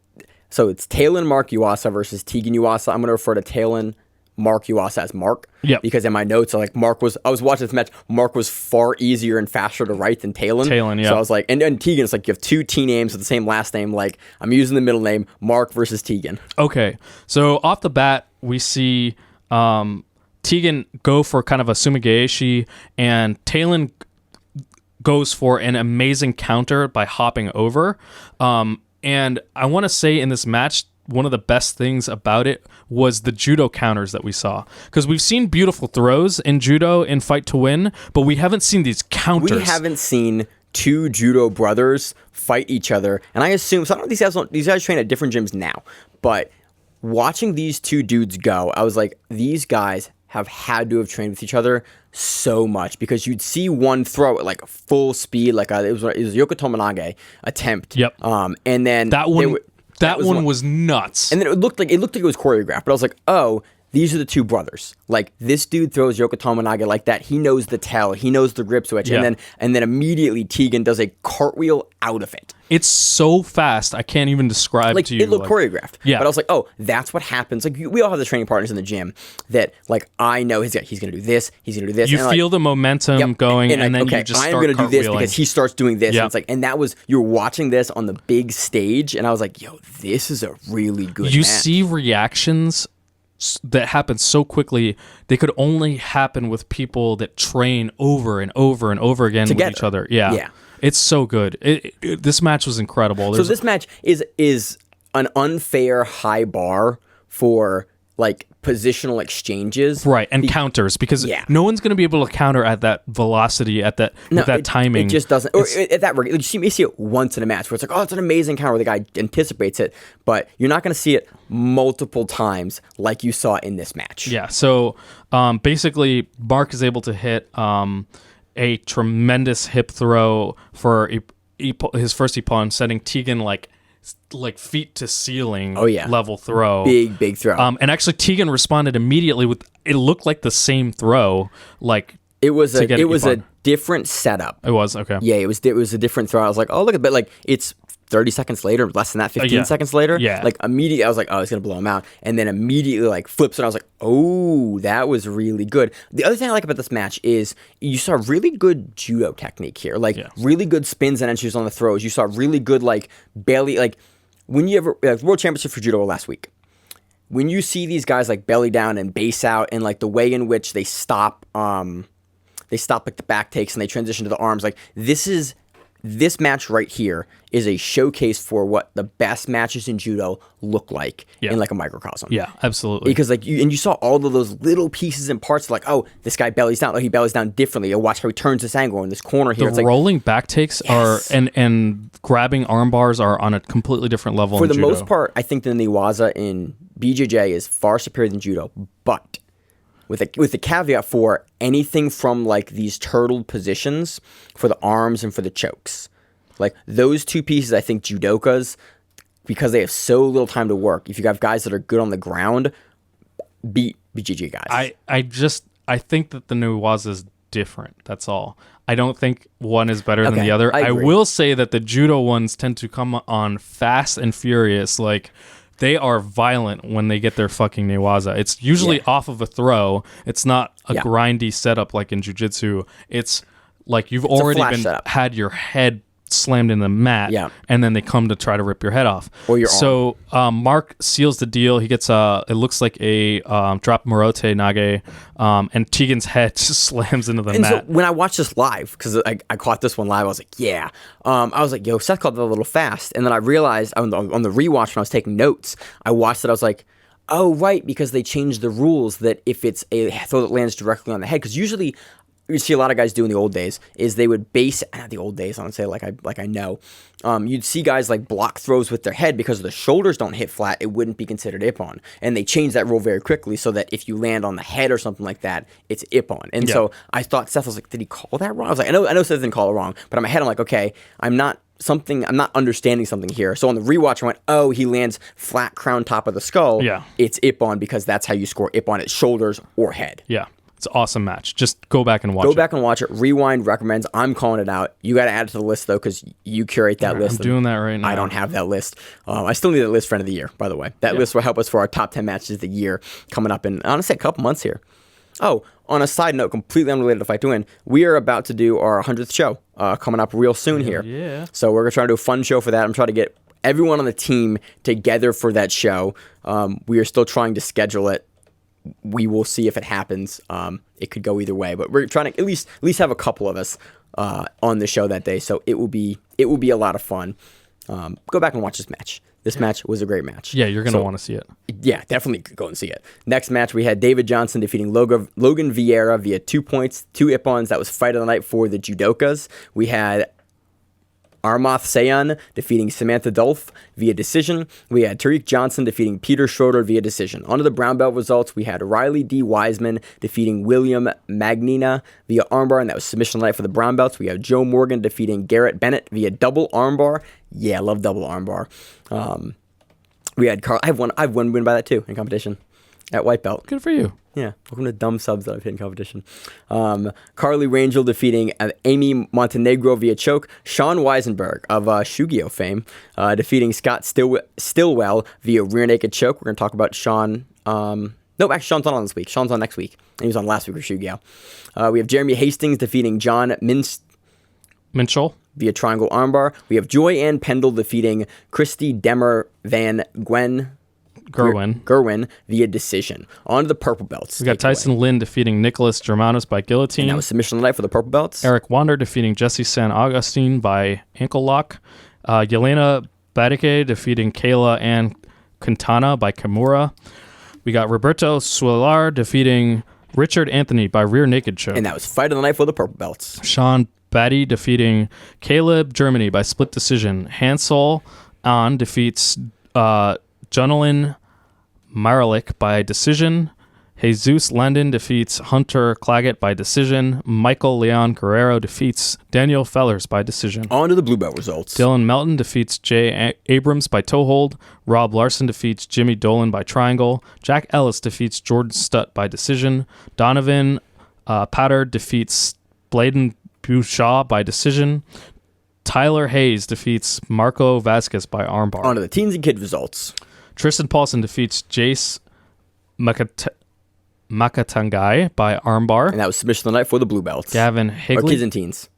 So it's Talon Mark Yuasa versus Tegan Yuasa. I'm gonna refer to Talon Mark Yuasa as Mark. Yep. Because in my notes, I was watching this match. Mark was far easier and faster to write than Talon. Yeah. So I was like, and Tegan, it's like you have 2 T names with the same last name. Like I'm using the middle name, Mark versus Tegan. Okay. So off the bat, we see Tegan go for kind of a sumigaeshi, and Talon goes for an amazing counter by hopping over. And I want to say in this match, one of the best things about it was the judo counters that we saw. Because we've seen beautiful throws in judo in Fight to Win, but we haven't seen these counters. We haven't seen 2 judo brothers fight each other. And I assume, so I don't know, these guys train at different gyms now, but watching these 2 dudes go, I was like, these guys have had to have trained with each other so much, because you'd see one throw at like full speed, like it was Yoko Tomonage attempt. Yep. And then that one was nuts. And then it looked like it was choreographed, but I was like, oh, these are the 2 brothers. Like this dude throws Yoko Tomonage like that. He knows the tell. He knows the grip switch. Yeah. And then immediately Tegan does a cartwheel out of it. It's so fast. I can't even describe to you. It looked choreographed. Yeah. But I was like, oh, that's what happens. Like we all have the training partners in the gym that like I know he's going to do this. He's going to do this. You and feel the momentum going, and then you just start I'm going to do this cartwheeling. because he starts doing this. Yep. And it's like, and that was, you're watching this on the big stage, and I was like, yo, this is a really good You match. see reactions that happen so quickly. They could only happen with people that train over and over and over again Together. with each other. Yeah. It's so good. This match was incredible. So this match is an unfair high bar for like positional exchanges, right? And counters, because no one's going to be able to counter at that velocity, with that timing. It just doesn't. Or at that rate, you see it once in a match where it's like, oh, it's an amazing counter where the guy anticipates it, but you're not going to see it multiple times like you saw in this match. Yeah. So basically, Mark is able to hit a tremendous hip throw for his first ippon, setting Tegan like feet to ceiling level throw. Big throw. And actually Tegan responded immediately with, it looked like the same throw. Like it was a different setup. It was, okay. Yeah, it was a different throw. I was like, oh, look at that. Like it's 30 seconds later, less than that, 15 seconds later. Yeah. Like immediately, I was like, oh, it's going to blow him out. And then immediately like flips it. And I was like, oh, that was really good. The other thing I like about this match is you saw really good judo technique here. Like really good spins and entries on the throws. You saw really good like belly, like when you ever, like World Championship for Judo last week. When you see these guys like belly down and base out, and like the way in which they stop like the back takes and they transition to the arms, like this match right here is a showcase for what the best matches in judo look like in like a microcosm. Yeah, absolutely. Because like you saw all of those little pieces and parts, like, oh, this guy bellies down. Oh, he bellies down differently. Oh, watch how he turns this angle in this corner here. The rolling back takes are and grabbing arm bars are on a completely different level. For the judo. most part, I think the Newaza in BJJ is far superior than judo, but with the caveat for anything from like these turtled positions for the arms and for the chokes. Like those 2 pieces, I think judokas, because they have so little time to work, if you have guys that are good on the ground, beat BJJ guys. I think that the Newaza is different. That's all. I don't think one is better than the other. I I will say that the judo ones tend to come on fast and furious. Like they are violent when they get their fucking Newaza. It's usually off of a throw. It's not a grindy setup like in jiu-jitsu. It's like you've already had your head slammed in the mat, and then they come to try to rip your head off. Or your so Mark seals the deal. He gets it looks like a drop Morote Nage, and Tegan's head just slams into the mat. So when I watched this live, because I caught this one live, I was like, yeah. I was like, yo, Seth caught that a little fast. And then I realized on the rewatch when I was taking notes, I watched it, I was like, oh, right, because they changed the rules that if it's a throw that lands directly on the head, because usually you see a lot of guys do in the old days is they would base the old days. I don't say like I know. You'd see guys like block throws with their head because the shoulders don't hit flat. It wouldn't be considered ippon, and they changed that rule very quickly so that if you land on the head or something like that, it's ippon. And so I thought Seth was like, did he call that wrong? I was like, I know Seth didn't call it wrong, but in my head I'm like, okay, I'm not understanding something here. So on the rewatch, I went, oh, he lands flat crown top of the skull. Yeah, it's ippon because that's how you score ippon at shoulders or head. Yeah. It's an awesome match. Just go back and watch it. Go back and watch it. Rewind recommends. I'm calling it out. You got to add it to the list, though, because you curate that list. I'm doing that right now. I don't have that list. I still need that list for end of the year, by the way. That list will help us for our top 10 matches of the year coming up in, honestly, a couple months here. Oh, on a side note, completely unrelated to Fight to Win, we are about to do our 100th show coming up real soon here. Yeah. So we're going to try to do a fun show for that. I'm trying to get everyone on the team together for that show. We are still trying to schedule it. We will see if it happens. It could go either way, but we're trying to at least have a couple of us on the show that day. So it will be a lot of fun. Go back and watch this match. This match was a great match. Yeah, you're gonna want to see it. Yeah, definitely go and see it. Next match, we had David Johnson defeating Logan Vieira via 2 points, 2 ippons. That was fight of the night for the judokas. We had Armath Sayan defeating Samantha Dolph via decision. We had Tariq Johnson defeating Peter Schroeder via decision. On to the brown belt results, we had Riley D. Wiseman defeating William Magnina via armbar, and that was submission night for the brown belts. We have Joe Morgan defeating Garrett Bennett via double armbar. Yeah, I love double armbar. We had Carl. I have one win by that too in competition at white belt. Good for you. Yeah, welcome to dumb subs that I've hit in competition. Carly Rangel defeating Amy Montenegro via choke. Sean Weisenberg of Shugyo fame defeating Scott Stillwell via rear naked choke. We're going to talk about Sean. No, actually, Sean's not on this week. Sean's on next week. And he was on last week with Shugyo. We have Jeremy Hastings defeating John Minchel via triangle armbar. We have Joy Ann Pendle defeating Christy Demmer Van Gerwin via decision. On to the purple belts. We got Tyson Lynn defeating Nicholas Germanos by guillotine. And that was submission tonight for the purple belts. Eric Wander defeating Jesse San Augustine by ankle lock. Yelena Badike defeating Kayla Ann Quintana by Kimura. We got Roberto Suelar defeating Richard Anthony by rear naked choke. And that was fight of the night for the purple belts. Sean Batty defeating Caleb Germany by split decision. Hansel An defeats Jonalyn Maralik by decision. Jesus Landon defeats Hunter Claggett by decision. Michael Leon Guerrero defeats Daniel Fellers by decision. On to the blue belt results. Dylan Melton defeats Jay Abrams by toe hold. Rob Larson defeats Jimmy Dolan by triangle. Jack Ellis defeats Jordan Stutt by decision. Donovan Patter defeats Bladen Bouchaw by decision. Tyler Hayes defeats Marco Vasquez by armbar. On to the teens and kid results. Tristan Paulson defeats Jace Makatangai by armbar. And that was submission of the night for the blue belts. Gavin Higley. Or kids and teens.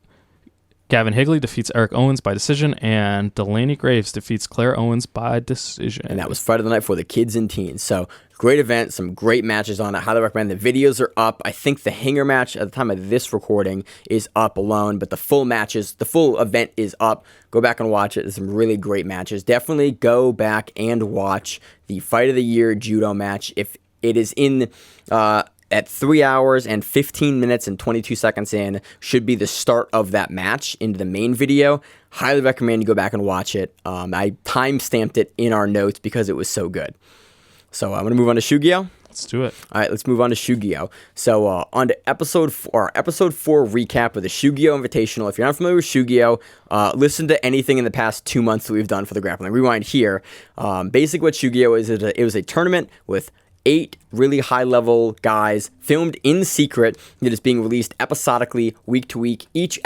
Gavin Higley defeats Eric Owens by decision, and Delaney Graves defeats Claire Owens by decision. And that was fight of the night for the kids and teens. So great event, some great matches on it. Highly recommend. The videos are up. I think the hanger match at the time of this recording is up alone, but the full event is up. Go back and watch it. There's some really great matches. Definitely go back and watch the Fight of the Year judo match. If it is in at 3 hours and 15 minutes and 22 seconds in, should be the start of that match into the main video. Highly recommend you go back and watch it. I time-stamped it in our notes because it was so good. So I'm going to move on to Shugyo. Let's do it. All right, let's move on to Shugyo. So on to episode 4 recap of the Shugyo Invitational. If you're not familiar with Shugyo, listen to anything in the past 2 months that we've done for the Grappling Rewind here. Basically what Shugyo is, it was a tournament with 8 really high-level guys filmed in secret that is being released episodically week to week. Each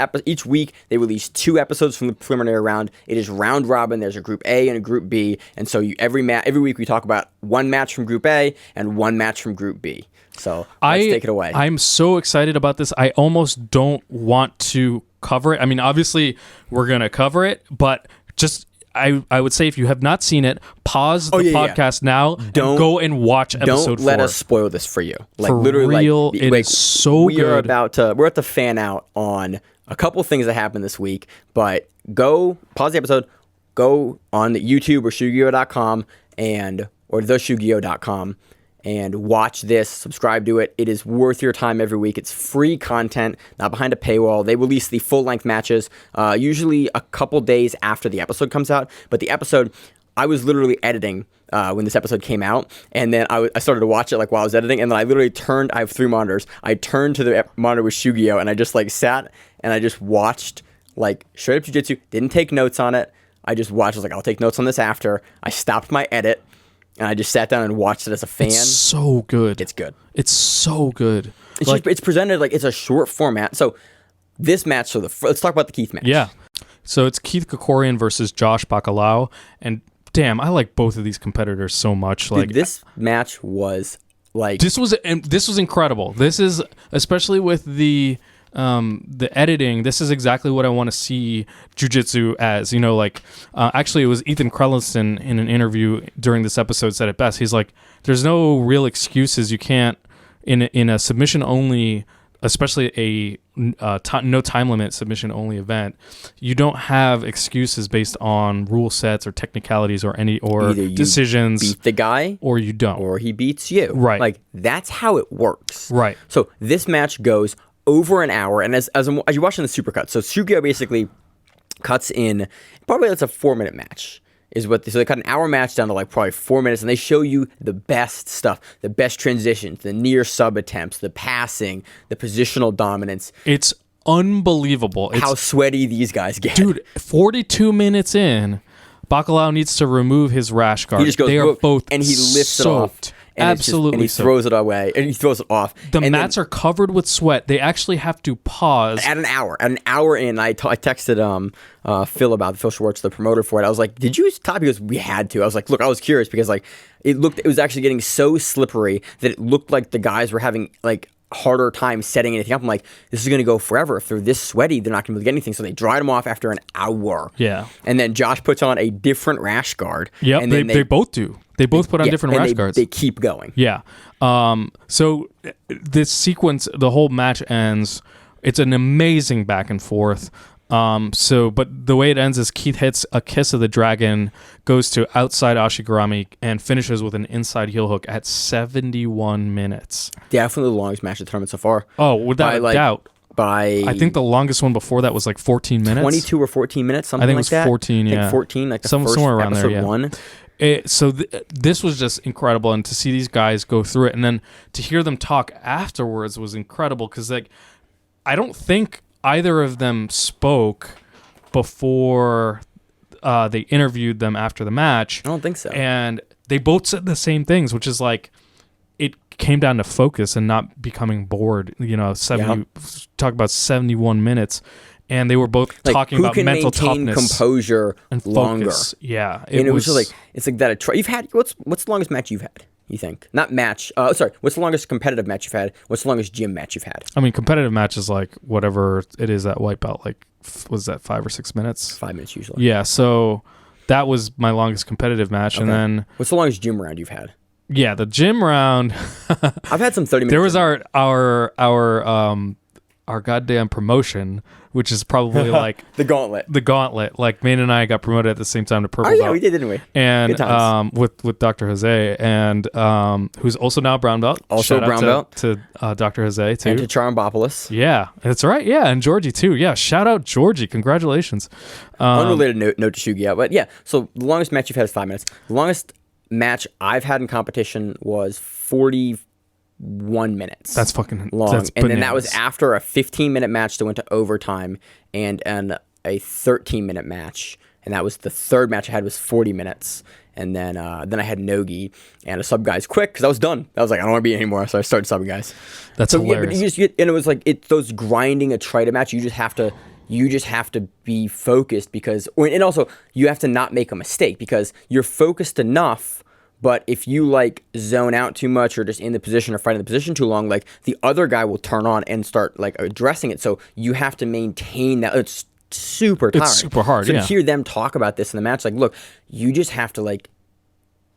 week, they release 2 episodes from the preliminary round. It is round robin. There's a Group A and a Group B. And so every week we talk about 1 match from Group A and 1 match from Group B. So let's take it away. I'm so excited about this. I almost don't want to cover it. I mean, obviously we're gonna cover it, but just I would say if you have not seen it, pause the podcast now and go and watch episode 4. Don't let us spoil this for you. Like for literally, real, it is so we good. We're at the fan out on a couple things that happened this week, but go pause the episode, go on YouTube or Shugyo.com or theshugyo.com and watch this, subscribe to it. It is worth your time every week. It's free content, not behind a paywall. They release the full-length matches usually a couple days after the episode comes out. But the episode, I was literally editing when this episode came out, and then I started to watch it like while I was editing, and then I literally turned, I have 3 monitors. I turned to the monitor with Shugyo, and I just like sat, and I just watched like straight up jiu-jitsu, didn't take notes on it. I just watched, I was like, I'll take notes on this after. I stopped my edit, and I just sat down and watched it as a fan. It's so good. It's good. It's so good. It's like, it's presented like it's a short format. So this match, so let's talk about the Keith match. Yeah. So it's Keith Krikorian versus Josh Bacalao, and damn, I like both of these competitors so much. Like dude, this match was like this was incredible. This is especially with the editing. This is exactly what I want to see jiu-jitsu as. You know, like actually, it was Ethan Crelinson in an interview during this episode said it best. He's like, "There's no real excuses. You can't in a submission only." Especially a no time limit submission only event, you don't have excuses based on rule sets or technicalities or either you decisions. Beat the guy, or you don't, or he beats you. Right, like that's how it works. Right. So this match goes over an hour, and as you're watching the supercut, so Shugyo basically cuts in probably that's a 4-minute match. So they cut an hour match down to like probably 4 minutes, and they show you the best stuff, the best transitions, the near sub attempts, the passing, the positional dominance. It's unbelievable. How sweaty these guys get. Dude, 42 minutes in, Bacalao needs to remove his rash guard. He just goes, they are both and he lifts soaked. it off. And Absolutely, and he throws it away, and he throws it off. The mats are covered with sweat. They actually have to pause at an hour in. I texted Phil Schwartz, the promoter for it. I was like, "Did you stop?" He goes, "We had to." I was like, "Look, I was curious because like it was actually getting so slippery that it looked like the guys were having like harder time setting anything up." I'm like, this is going to go forever. If they're this sweaty, they're not going to get anything. So they dried them off after an hour. Yeah. And then Josh puts on a different rash guard. Yeah, and they both do. They both put on different rash guards. They keep going. Yeah. So this sequence, the whole match ends. It's an amazing back and forth. But the way it ends is Keith hits a kiss of the dragon, goes to outside Ashigarami, and finishes with an inside heel hook at 71 minutes. Definitely the longest match of the tournament so far. Oh, without a doubt. I think the longest one before that was like 14 minutes. 22 or 14 minutes, something like that. I think it was 14, yeah. I think 14, like the first somewhere around there, yeah. 1. This was just incredible, and to see these guys go through it, and then to hear them talk afterwards was incredible, because like I don't think either of them spoke before they interviewed them after the match. I don't think so. And they both said the same things, which is like it came down to focus and not becoming bored. You know, talk about 71 minutes. And they were both like, talking about mental toughness, who can maintain composure and longer. Focus. Yeah, it was just like it's like that. You've had what's the longest match you've had? You think not match? Sorry, what's the longest competitive match you've had? What's the longest gym match you've had? I mean, competitive match is like whatever it is at white belt. Like, was that 5 or 6 minutes? 5 minutes usually. Yeah, so that was my longest competitive match, and then what's the longest gym round you've had? Yeah, the gym round. I've had some 30 minutes. There was our goddamn promotion, which is probably like the gauntlet. Like Maine and I got promoted at the same time to purple belt. Oh yeah, we did, didn't we? And with Dr. Jose, and who's also now brown belt. Also shout brown belt to Dr. Jose too, and to Charambopoulos. Yeah, that's right. Yeah, and Georgie too. Yeah, shout out Georgie. Congratulations. Unrelated note to Shugyo, but yeah. So the longest match you've had is 5 minutes. The longest match I've had in competition was 41 minutes. That's fucking long. That's and then that was after a 15-minute match that went to overtime and a 13-minute match. And that was the third match I had was 40 minutes. And then I had Nogi and a sub guys quick because I was done. I was like, I don't want to be anymore. So I started subbing guys. That's hilarious. Yeah, but and it was like those grinding a trite match. You just have to be focused and also you have to not make a mistake because you're focused enough, But if you like zone out too much or just in the position or fighting the position too long, like the other guy will turn on and start like addressing it. So you have to maintain that. It's super tiring. It's super hard. So yeah. to hear them talk about this in the match, like, look, you just have to like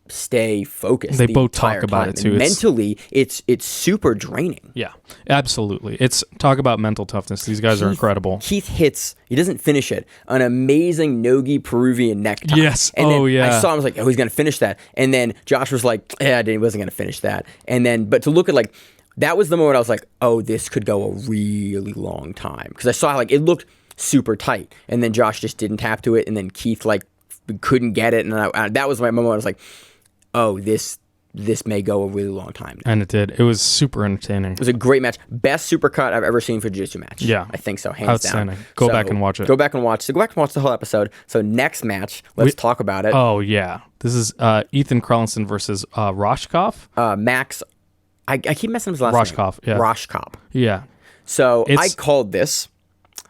stay focused. They the both talk entire about time. it too. And mentally, it's super draining. Yeah, absolutely. It's talk about mental toughness. These guys are incredible. Keith hits, he doesn't finish it, an amazing Nogi Peruvian necktie. Yes. And then yeah. I saw him, I was like, oh, he's going to finish that. And then Josh was like, yeah, he wasn't going to finish that. And then, but to look at like, that was the moment I was like, oh, this could go a really long time. Because I saw like, it looked super tight. And then Josh just didn't tap to it. And then Keith like couldn't get it. And that was my moment. I was like, oh, this may go a really long time now. And it did. It was super entertaining. It was a great match. Best supercut I've ever seen for a jiu-jitsu match. Yeah. I think so, hands Outstanding. down. Go back and watch it. Go back and watch. So go back and watch the whole episode. So next match, let's talk about it. Oh, yeah. This is Ethan Krallinson versus Roshkov. Max, I keep messing up his last Roshkov, name. yeah. Roshkov. Yeah. So I called this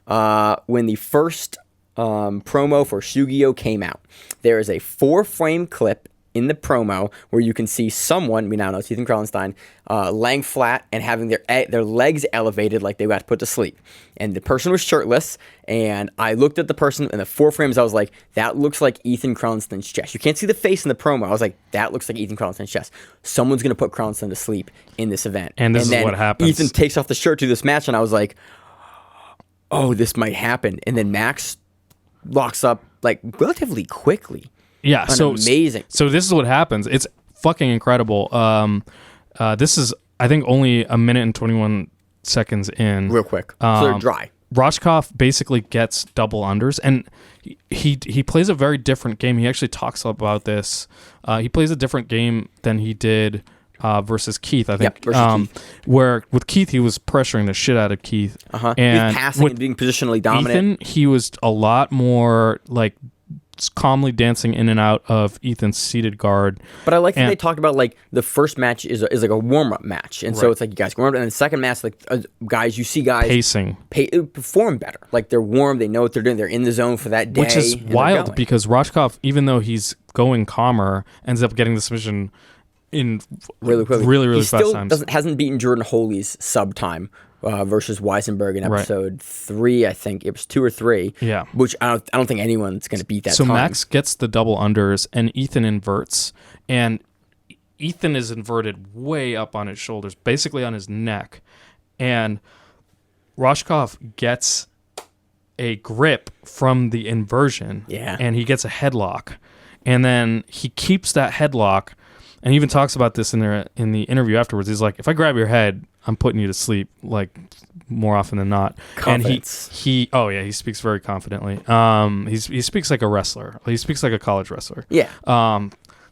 when the first promo for Shugyo came out. There is a 4-frame clip in the promo where you can see someone, we now know it's Ethan Krallenstein, laying flat and having their legs elevated like they got put to sleep. And the person was shirtless, and I looked at the person in the 4 frames, I was like, that looks like Ethan Krallenstein's chest. You can't see the face in the promo. I was like, that looks like Ethan Krallenstein's chest. Someone's going to put Krallenstein to sleep in this event. And this is what happens. Ethan takes off the shirt to this match, and I was like, oh, this might happen. And then Max locks up like relatively quickly. Yeah, amazing. So this is what happens. It's fucking incredible. This is, I think, only a minute and 21 seconds in. Real quick. So they're dry. Roshkov basically gets double unders, and he plays a very different game. He actually talks about this. He plays a different game than he did versus Keith, I think. Yep, versus Keith. Where with Keith, he was pressuring the shit out of Keith. And he was passing and being positionally dominant. Ethan, he was a lot more like calmly dancing in and out of Ethan's seated guard. But I like that they talked about like the first match is like a warm-up match. And so it's like you guys warm up, and the second match, like guys, you see guys pacing perform better. Like they're warm, they know what they're doing, they're in the zone for that day. Which is wild because Roshkov, even though he's going calmer, ends up getting the submission in really fast times. Hasn't beaten Jordan Holy's sub time versus Weisenberg in episode 3, I think it was 2 or 3. Yeah, which I don't think anyone's going to beat that. So time. Max gets the double unders, and Ethan inverts, and Ethan is inverted way up on his shoulders, basically on his neck, and Roshkov gets a grip from the inversion. Yeah, and he gets a headlock, and then he keeps that headlock. And he even talks about this in the interview afterwards. He's like, if I grab your head, I'm putting you to sleep, like more often than not. Confidence. And he speaks very confidently. He speaks like a wrestler. He speaks like a college wrestler. Yeah.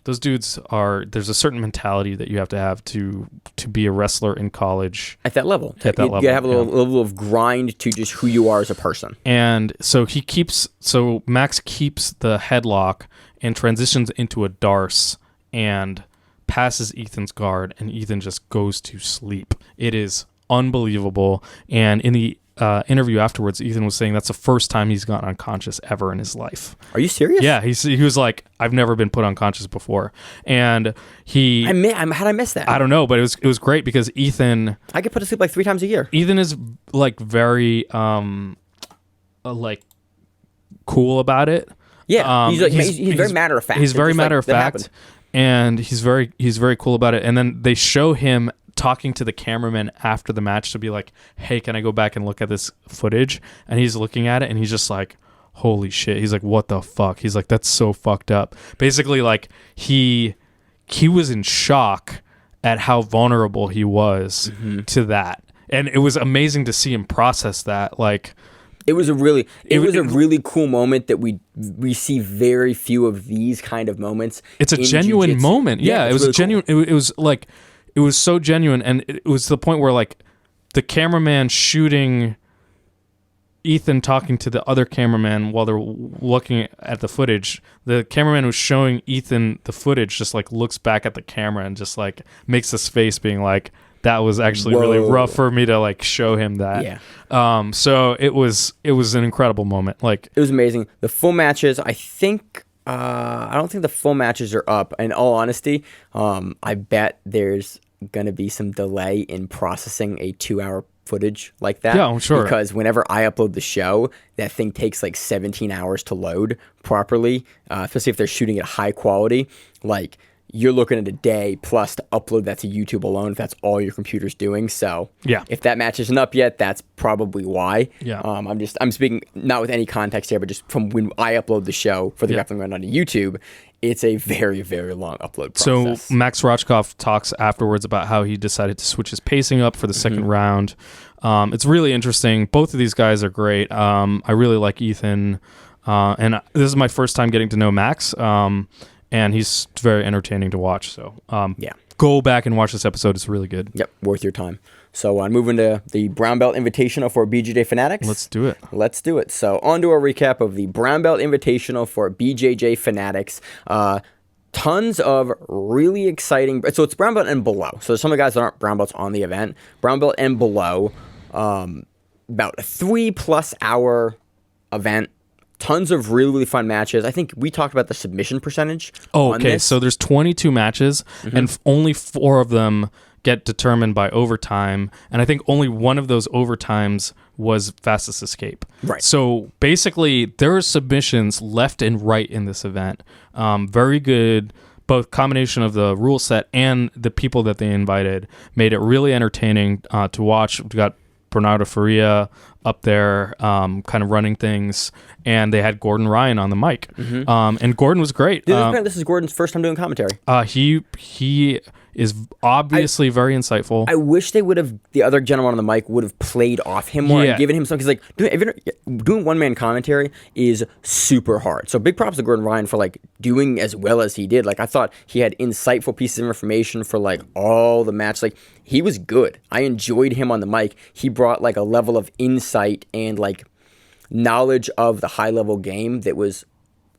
Those dudes there's a certain mentality that you have to be a wrestler in college. At that level. You gotta have a level of grind to just who you are as a person. And so Max keeps the headlock and transitions into a darce and passes Ethan's guard, and Ethan just goes to sleep. It is unbelievable. And in the interview afterwards, Ethan was saying that's the first time he's gotten unconscious ever in his life. Are you serious? Yeah, he was like, I've never been put unconscious before. And how'd I miss that? I don't know, but it was great because Ethan, I get put to sleep like 3 times a year. Ethan is like very like cool about it. Yeah, he's very matter of fact. He's very matter of fact. And he's very cool about it. And then they show him talking to the cameraman after the match to be like, hey, can I go back and look at this footage? And he's looking at it, and he's just like, holy shit. He's like, what the fuck? He's like, that's so fucked up. Basically, like, he was in shock at how vulnerable he was to that. And it was amazing to see him process that. Like, It was a really cool moment that we see very few of these kind of moments. It's a genuine jiu-jitsu. moment. Yeah, it was really genuine. Cool. It was like, it was so genuine, and it was to the point where like the cameraman shooting Ethan talking to the other cameraman while they're looking at the footage. The cameraman was showing Ethan the footage, just like looks back at the camera and just like makes this face, being like, that was actually really rough for me to like show him that. Yeah. So it was an incredible moment. Like, it was amazing. The full matches, I think I don't think the full matches are up. In all honesty, I bet there's going to be some delay in processing a 2-hour footage like that. Yeah, I'm sure. Because whenever I upload the show, that thing takes like 17 hours to load properly, especially if they're shooting at high quality. Like, you're looking at a day plus to upload that to YouTube alone if that's all your computer's doing. So Yeah. if that match isn't up yet, that's probably why. Yeah. I'm speaking not with any context here, but just from when I upload the show for the Grappling Rewind onto YouTube, it's a very, very long upload process. So Max Rochkoff talks afterwards about how he decided to switch his pacing up for the second round. It's really interesting. Both of these guys are great. I really like Ethan, and this is my first time getting to know Max. And he's very entertaining to watch. So go back and watch this episode. It's really good. Yep, worth your time. So moving to the Brown Belt Invitational for BJJ Fanatics. Let's do it. Let's do it. So on to our recap of the Brown Belt Invitational for BJJ Fanatics. Tons of really exciting... So it's Brown Belt and below. So there's some of the guys that aren't Brown Belts on the event. Brown Belt and below. About a 3+ hour event. Tons of really, really fun matches. I think we talked about the submission percentage. Oh, on okay. this. So there's 22 matches, and only 4 of them get determined by overtime. And I think only one of those overtimes was fastest escape. Right. So basically, there are submissions left and right in this event. Very good. Both combination of the rule set and the people that they invited made it really entertaining to watch. We got Bernardo Faria up there kind of running things, and they had Gordon Ryan on the mic. And Gordon was great. This is Gordon's first time doing commentary. He is obviously very insightful. I wish they would have, the other gentleman on the mic would have played off him more and given him some, because like doing one-man commentary is super hard. So big props to Gordon Ryan for like doing as well as he did. Like, I thought he had insightful pieces of information for like all the match. Like, he was good. I enjoyed him on the mic. He brought like a level of insight and like knowledge of the high-level game that was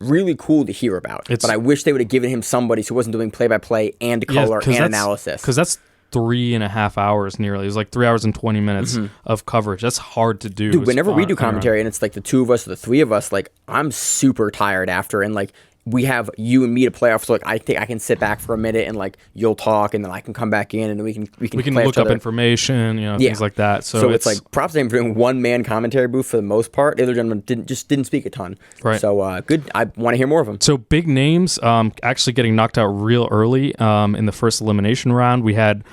really cool to hear about. But I wish they would have given him somebody who wasn't doing play-by-play and color and analysis. Because that's 3.5 hours nearly. It was like 3 hours and 20 minutes of coverage. That's hard to do. Dude, whenever we do commentary and it's like the 2 of us or the 3 of us, like, I'm super tired after, and like we have you and me to play off, so like I think I can sit back for a minute and like you'll talk and then I can come back in and then we can look up information, things like that. So it's like props to him for doing one-man commentary booth for the most part. The other gentleman didn't speak a ton. Right. So good. I want to hear more of him. So big names actually getting knocked out real early in the first elimination round. We had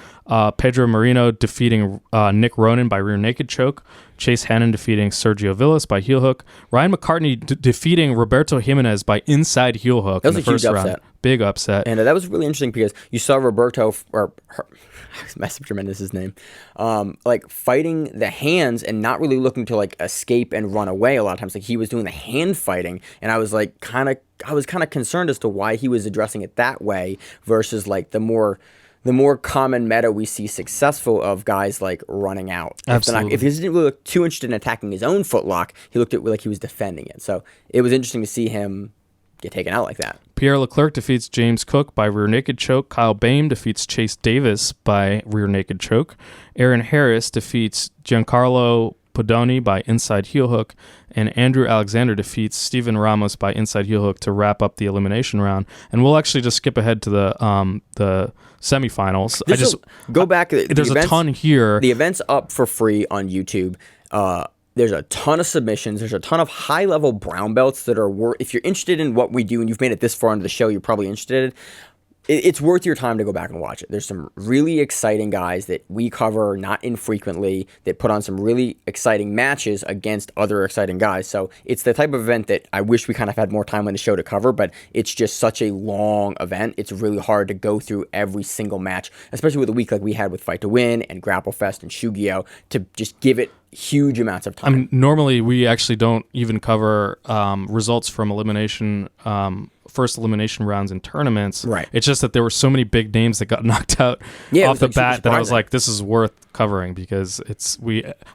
Pedro Marino defeating Nick Ronan by rear naked choke. Chase Hannon defeating Sergio Villas by heel hook. Ryan McCartney defeating Roberto Jimenez by inside heel hook in the first round. Upset. Big upset. And that was really interesting because you saw Roberto, I messed up Jimenez's name, like fighting the hands and not really looking to like escape and run away a lot of times. Like, he was doing the hand fighting, and I was like kind of concerned as to why he was addressing it that way versus like the more common meta we see successful of guys like running out. Absolutely. If he didn't really look too interested in attacking his own footlock, he looked at it like he was defending it. So it was interesting to see him get taken out like that. Pierre Leclerc defeats James Cook by rear naked choke. Kyle Bain defeats Chase Davis by rear naked choke. Aaron Harris defeats Giancarlo Podoni by inside heel hook, and Andrew Alexander defeats Steven Ramos by inside heel hook to wrap up the elimination round. And we'll actually just skip ahead to the semifinals. Go back. There's a ton here. The event's up for free on YouTube. There's a ton of submissions. There's a ton of high-level brown belts that are if you're interested in what we do and you've made it this far into the show, you're probably interested. It's worth your time to go back and watch it. There's some really exciting guys that we cover not infrequently that put on some really exciting matches against other exciting guys. So it's the type of event that I wish we kind of had more time on the show to cover, but it's just such a long event. It's really hard to go through every single match, especially with a week like we had with Fight to Win and GrappleFest and Shugyo, to just give it huge amounts of time. Normally we actually don't even cover results from first elimination rounds in tournaments. Right. It's just that there were so many big names that got knocked out off the bat that I was like, this is worth covering, because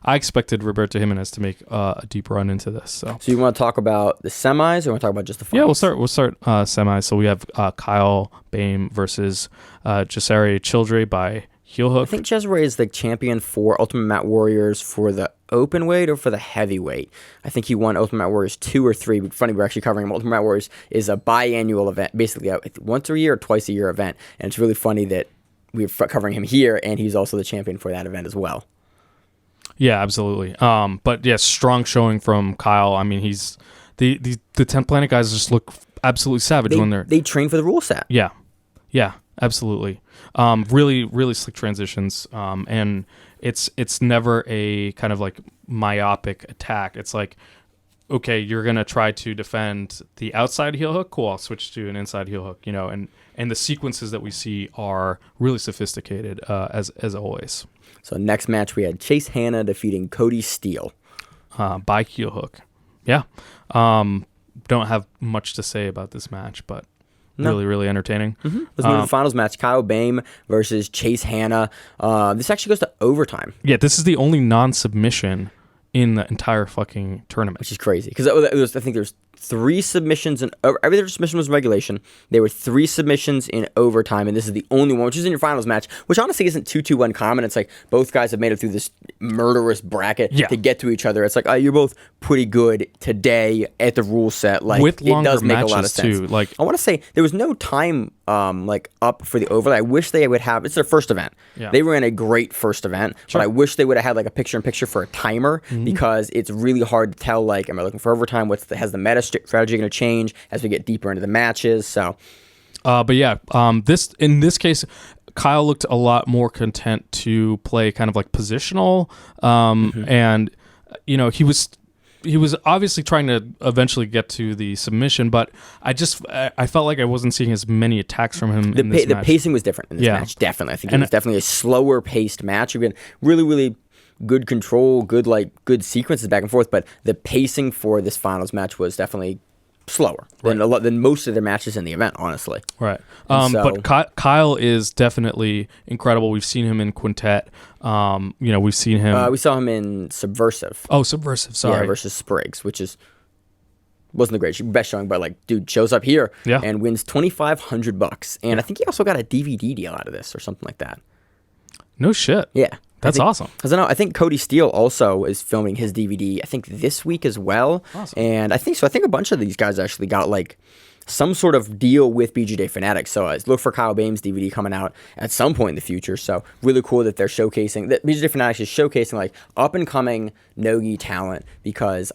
I expected Roberto Jimenez to make a deep run into this. So you want to talk about the semis, or want to talk about just the finals? Yeah, we'll start semis. So we have Kyle Bain versus Cesare Childre by heel hook. I think Cesare is the champion for Ultimate Mat Warriors for the open weight or for the heavyweight. I think he won Ultimate Mat Warriors 2 or 3. But funny, we're actually covering him. Ultimate Mat Warriors is a biannual event, basically a once a year or twice a year event. And it's really funny that we're covering him here, and he's also the champion for that event as well. Yeah, absolutely. But yeah, strong showing from Kyle. I mean, he's the 10th Planet guys just look absolutely savage when they train for the rule set. Yeah, absolutely. Really slick transitions. And it's never a kind of like myopic attack. It's like, okay, you're gonna try to defend the outside heel hook. Cool, I'll switch to an inside heel hook. And the sequences that we see are really sophisticated, as always. So next match we had Chase Hanna defeating Cody Steele by heel hook. Yeah. Don't have much to say about this match, but really entertaining. Mm-hmm. Let's move to the finals match. Kyle Bame versus Chase Hanna. This actually goes to overtime. Yeah, this is the only non-submission in the entire fucking tournament, which is crazy because I think there's 3 submissions in every other submission was in regulation. There were 3 submissions in overtime, and this is the only one, which is in your finals match, which honestly isn't too uncommon. It's like both guys have made it through this murderous bracket to get to each other. It's like, oh, you're both pretty good today at the rule set. Like, with longer it does make a lot of matches sense. too. Like, I want to say there was no time up for the overlay. I wish they would have. It's their first event. Yeah. They ran a great first event, but I wish they would have had like a picture-in-picture for a timer because it's really hard to tell. Like, am I looking for overtime? Has the meta strategy going to change as we get deeper into the matches? So, but yeah, in this case, Kyle looked a lot more content to play kind of like positional, and he was obviously trying to eventually get to the submission, but I felt like I wasn't seeing as many attacks from him in this match. The pacing was different in this match, definitely. I think it was definitely a slower paced match. Again, really good control, good sequences back and forth, but the pacing for this finals match was definitely slower than most of their matches in the event, honestly. Right. But Kyle is definitely incredible. We've seen him in Quintet. We've seen him. We saw him in Subversive. Oh, Subversive. Sorry. Yeah, versus Spriggs, which wasn't the best showing, but like, dude shows up here and wins $2,500, and I think he also got a DVD deal out of this or something like that. No shit. Yeah. That's awesome. Because I think Cody Steele also is filming his DVD, I think this week as well. Awesome. And I think a bunch of these guys actually got like some sort of deal with BJJ Fanatics. So look for Kyle Bame's DVD coming out at some point in the future. So really cool that they're showcasing, that BJJ Fanatics is showcasing like up and coming no-gi talent, because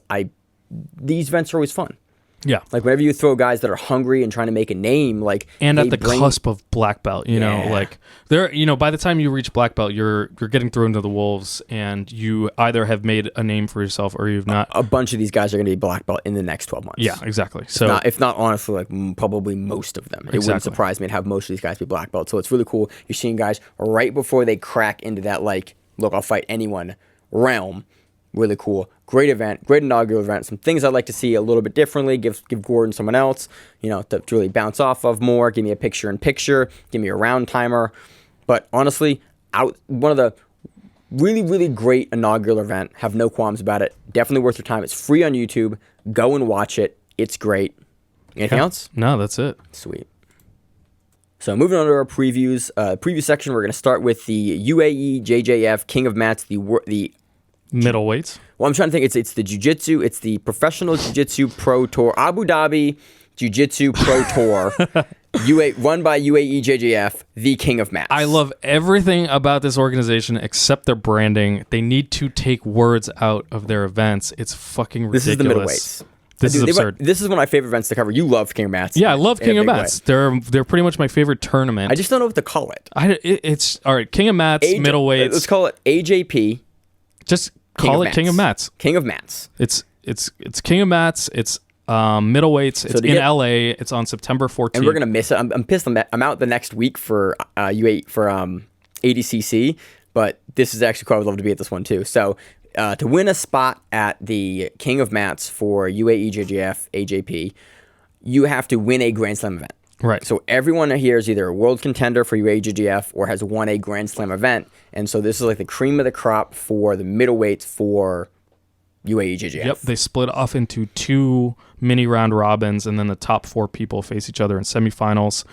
these events are always fun. Yeah. Like whenever you throw guys that are hungry and trying to make a name, like, and at the cusp of black belt, know, like they're, by the time you reach black belt, you're getting thrown to the wolves, and you either have made a name for yourself or you've not. A bunch of these guys are going to be black belt in the next 12 months. Yeah, exactly. So if not honestly, like probably most of them. It wouldn't surprise me to have most of these guys be black belt. So it's really cool. You're seeing guys right before they crack into that, like, look, I'll fight anyone realm. Really cool. Great event. Great inaugural event. Some things I'd like to see a little bit differently. Give Gordon someone else, to really bounce off of more. Give me a picture-in-picture. Give me a round timer. But honestly, one of the really great inaugural event. Have no qualms about it. Definitely worth your time. It's free on YouTube. Go and watch it. It's great. Anything else? No, that's it. Sweet. So moving on to our previews. Preview section, we're going to start with the UAEJJF King of Mats, the middleweights. Well, I'm trying to think. It's the Jiu-Jitsu. It's the Professional Jiu-Jitsu Pro Tour, Abu Dhabi Jiu-Jitsu Pro Tour, run by UAEJJF, the King of Mats. I love everything about this organization except their branding. They need to take words out of their events. It's fucking ridiculous. This is the middleweights. This is absurd. This is one of my favorite events to cover. You love King of Mats. Yeah, I love King of Mats. They're pretty much my favorite tournament. I just don't know what to call it. It's all right. King of Mats, middleweights. Let's call it AJP. Just call it King of Mats. King of Mats. It's King of Mats. It's middleweights. It's in LA. It's on September 14th. And we're gonna miss it. I'm pissed. I'm out the next week for ADCC, but this is actually cool. I would love to be at this one too. So to win a spot at the King of Mats for UAEJJF AJP, you have to win a Grand Slam event. Right. So everyone here is either a world contender for UAEJJF or has won a Grand Slam event. And so this is like the cream of the crop for the middleweights for UAEJJF. Yep, they split off into 2 mini round robins, and then the top 4 people face each other in semifinals.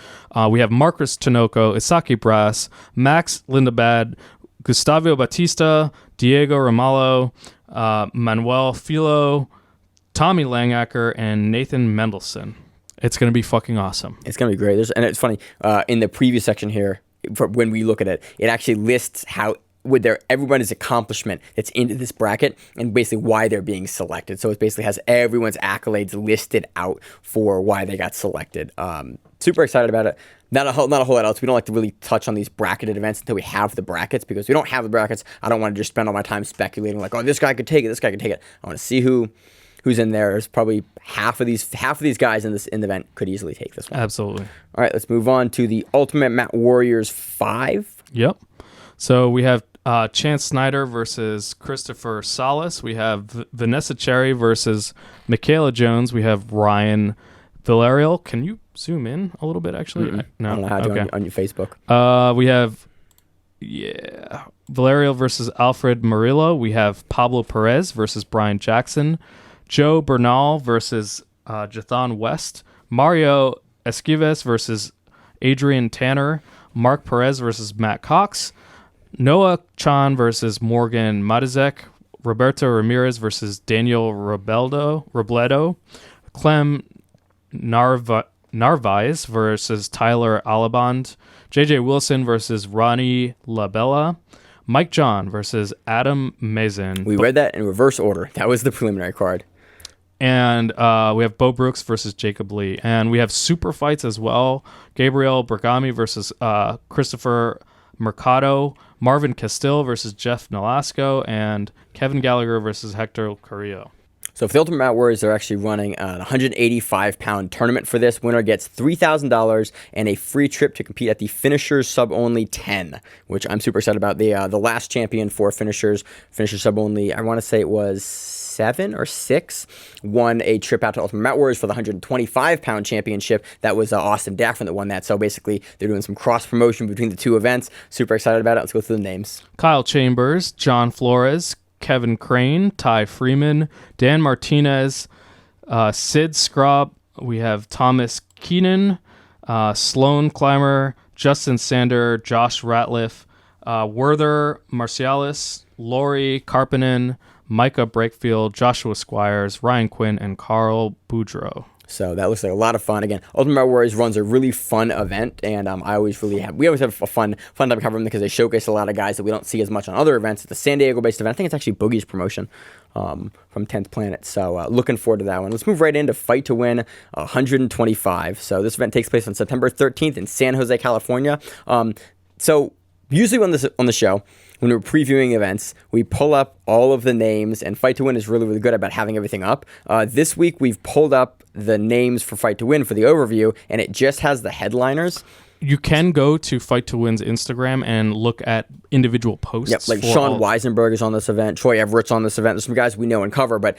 We have Marcus Tinoco, Isaki Brass, Max Lindabad, Gustavo Batista, Diego Ramallo, Manuel Filo, Tommy Langacker, and Nathan Mendelson. It's going to be fucking awesome. It's going to be great. And it's funny, in the preview section here, when we look at it, it actually lists how with everybody's accomplishment that's into this bracket and basically why they're being selected. So it basically has everyone's accolades listed out for why they got selected. Super excited about it. Not a whole lot else. We don't like to really touch on these bracketed events until we have the brackets, because we don't have the brackets. I don't want to just spend all my time speculating like, oh, this guy could take it, this guy could take it. I want to see who's in there. There's probably half of these guys in the event could easily take this one. Absolutely. All right, let's move on to the Ultimate Mat Warriors 5. Yep. So we have Chance Snyder versus Christopher Salas. We have Vanessa Cherry versus Michaela Jones. We have Ryan Villarreal. Can you zoom in a little bit, actually? No. I don't know how to do on your Facebook. We have Villarreal versus Alfred Murillo. We have Pablo Perez versus Brian Jackson. Joe Bernal versus Jathan West. Mario Esquives versus Adrian Tanner. Mark Perez versus Matt Cox. Noah Chan versus Morgan Matizek. Roberto Ramirez versus Daniel Robledo. Clem Narvaez versus Tyler Alabond. JJ Wilson versus Ronnie Labella. Mike John versus Adam Mazin. We read that in reverse order. That was the preliminary card. And we have Bo Brooks versus Jacob Lee. And we have super fights as well. Gabriel Bergami versus Christopher Mercado. Marvin Castile versus Jeff Nolasco. And Kevin Gallagher versus Hector Carrillo. So for the Ultimate Mat Warriors, they're actually running an 185-pound tournament for this. Winner gets $3,000 and a free trip to compete at the Finishers Sub Only 10, which I'm super excited about. The last champion for Finishers Sub Only, I want to say it was 7 or 6, won a trip out to Ultimate Mat Warriors for the 125-pound championship. That was Austin Daffron that won that. So basically, they're doing some cross-promotion between the two events. Super excited about it. Let's go through the names. Kyle Chambers, John Flores, Kevin Crane, Ty Freeman, Dan Martinez, Sid Scrobb. We have Thomas Keenan, Sloan Clymer, Justin Sander, Josh Ratliff, Werther Marcialis, Lori Karpinen, Micah Breakfield, Joshua Squires, Ryan Quinn, and Carl Boudreau. So that looks like a lot of fun. Again, Ultimate Warriors runs a really fun event, and we always have a fun time covering them because they showcase a lot of guys that we don't see as much on other events. It's a San Diego-based event. I think it's actually Boogie's promotion from 10th Planet. So looking forward to that one. Let's move right into Fight to Win 125. So this event takes place on September 13th in San Jose, California. So usually on the show, when we're previewing events, we pull up all of the names, and Fight to Win is really, really good about having everything up. This week, we've pulled up the names for Fight to Win for the overview, and it just has the headliners. You can go to Fight to Win's Instagram and look at individual posts. Yep, like Sean Weisenberg is on this event, Troy Everett's on this event. There's some guys we know and cover, but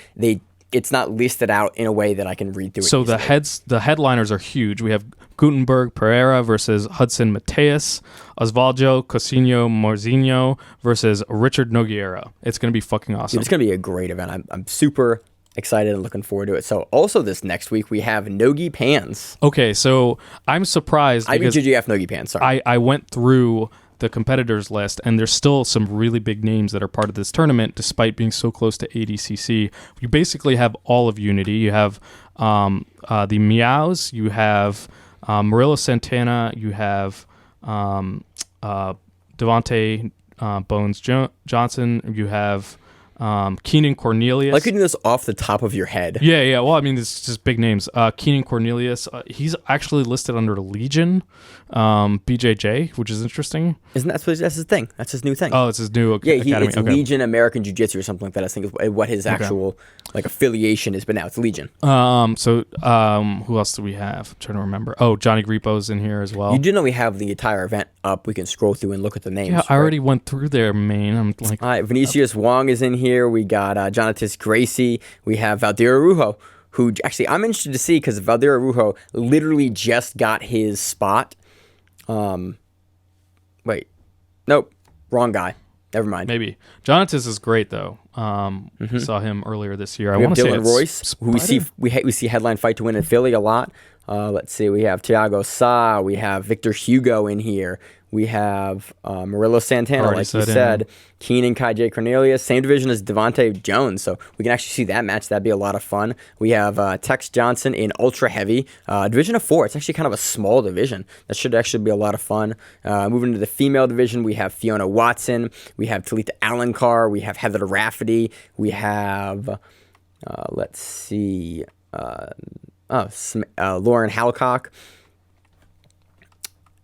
it's not listed out in a way that I can read through it. So the headliners are huge. We have Gutenberg Pereira versus Hudson Mateus, Osvaldo Cosino Morzinho versus Richard Nogueira. It's going to be fucking awesome. Dude, it's going to be a great event. I'm super excited and looking forward to it. So also this next week, we have Nogi Pans. Okay, so I'm surprised because IBJJF Nogi Pans, sorry. I went through the competitors list, and there's still some really big names that are part of this tournament despite being so close to ADCC. You basically have all of Unity. You have the Meows, you have Murillo Santana, you have Devontae Bones Johnson, you have Keenan Cornelius. I could do this off the top of your head. Yeah. Well, I mean, it's just big names. Keenan Cornelius. He's actually listed under Legion, BJJ, which is interesting. That's his thing? That's his new thing. Oh, it's his new academy. It's Legion American Jiu-Jitsu or something like that. I think is what his actual affiliation is, but now it's Legion. So who else do we have? I'm trying to remember. Oh, Johnny Grippo's in here as well. You do know we have the entire event up. We can scroll through and look at the names. Yeah, I already went through there, Maine. I'm like, all right, Vinicius Wong is in here. We got Jonathan Gracie. We have Valdir Araujo, who actually I'm interested to see because Valdir Araujo literally just got his spot. Wait, nope, wrong guy. Never mind. Maybe. Jonatas is great though. Saw him earlier this year. I We have want to say Dylan Royce, who we see headline Fight to Win in Philly a lot. Let's see. We have Thiago Sa. We have Victor Hugo in here. We have Murillo Santana, Already like you said in. said. Keenan Kai-J Cornelius. Same division as Devontae Jones. So we can actually see that match. That'd be a lot of fun. We have Tex Johnson in Ultra Heavy. Division of 4. It's actually kind of a small division. That should actually be a lot of fun. Moving to the female division, we have Fiona Watson. We have Talita Alencar. We have Heather Rafferty. We have, let's see, Lauren Halcock.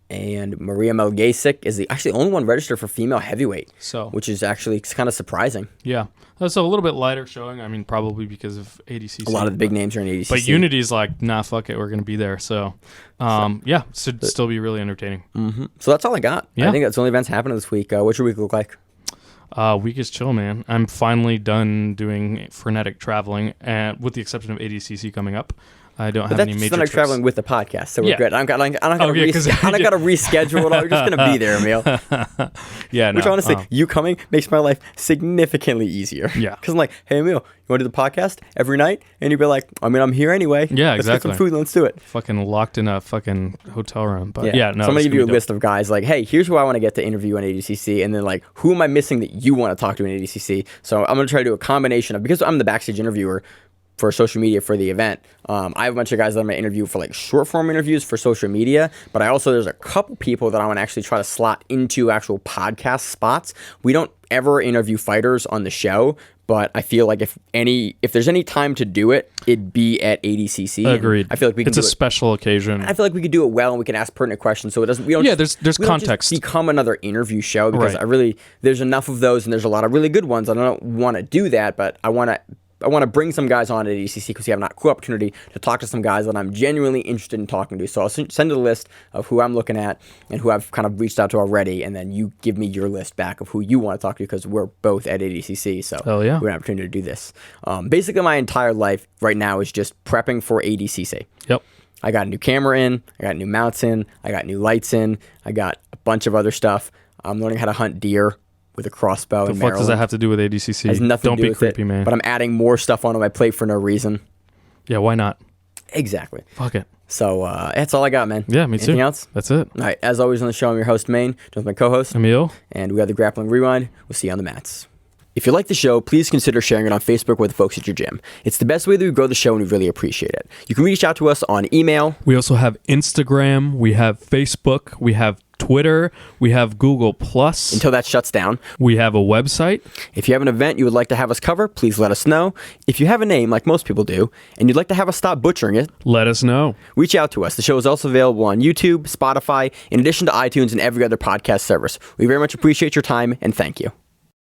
And Maria Melgasic is actually the only one registered for female heavyweight, which is actually kind of surprising. Yeah. So a little bit lighter showing. I mean, probably because of ADCC. A lot of the big names are in ADCC. But Unity's like, nah, fuck it, we're going to be there. So, yeah, should still be really entertaining. Mm-hmm. So that's all I got. Yeah. I think that's the only events happening this week. What's your week look like? Week is chill, man. I'm finally done doing frenetic traveling, and with the exception of ADCC coming up. I don't have any major trips. Traveling with the podcast, so we're good. I don't got to reschedule it all. You're just going to be there, Emil. Yeah, Which honestly, you coming makes my life significantly easier. Yeah. Because I'm like, hey, Emil, you want to do the podcast every night? And you'd be like, I mean, I'm here anyway. Yeah, let's exactly. get some food. Let's do it. Fucking locked in a fucking hotel room. But yeah no. So I'm going to give you a list of guys like, hey, here's who I want to get to interview on ADCC. And then like, who am I missing that you want to talk to in ADCC? So I'm going to try to do a combination of, because I'm the backstage interviewer for social media for the event. I have a bunch of guys that I'm going to interview for like short form interviews for social media, but there's a couple people that I want to actually try to slot into actual podcast spots. We don't ever interview fighters on the show, but I feel like if there's any time to do it, it'd be at ADCC. Agreed. I feel like it's a special occasion. I feel like we could do it well and we can ask pertinent questions, so it doesn't. There's context. Just become another interview show because there's enough of those and there's a lot of really good ones. I don't want to do that, but I want to bring some guys on at ADCC because we have a cool opportunity to talk to some guys that I'm genuinely interested in talking to. So I'll send a list of who I'm looking at and who I've kind of reached out to already, and then you give me your list back of who you want to talk to because we're both at ADCC. So we have an opportunity to do this. Basically, my entire life right now is just prepping for ADCC. Yep. I got a new camera in. I got new mounts in. I got new lights in. I got a bunch of other stuff. I'm learning how to hunt deer with a crossbow in Maryland. The fuck does that have to do with ADCC? Has nothing Don't to do be with creepy, it, man. But I'm adding more stuff onto my plate for no reason. Yeah, why not? Exactly. Fuck it. So that's all I got, man. Yeah, me too. Anything else? That's it. All right. As always on the show, I'm your host, Maine. Joined with my co-host, Emil. And we have the Grappling Rewind. We'll see you on the mats. If you like the show, please consider sharing it on Facebook with the folks at your gym. It's the best way that we grow the show, and we really appreciate it. You can reach out to us on email. We also have Instagram. We have Facebook. We have Twitter. We have Google+. Until that shuts down. We have a website. If you have an event you would like to have us cover, please let us know. If you have a name, like most people do, and you'd like to have us stop butchering it, let us know. Reach out to us. The show is also available on YouTube, Spotify, in addition to iTunes and every other podcast service. We very much appreciate your time, and thank you.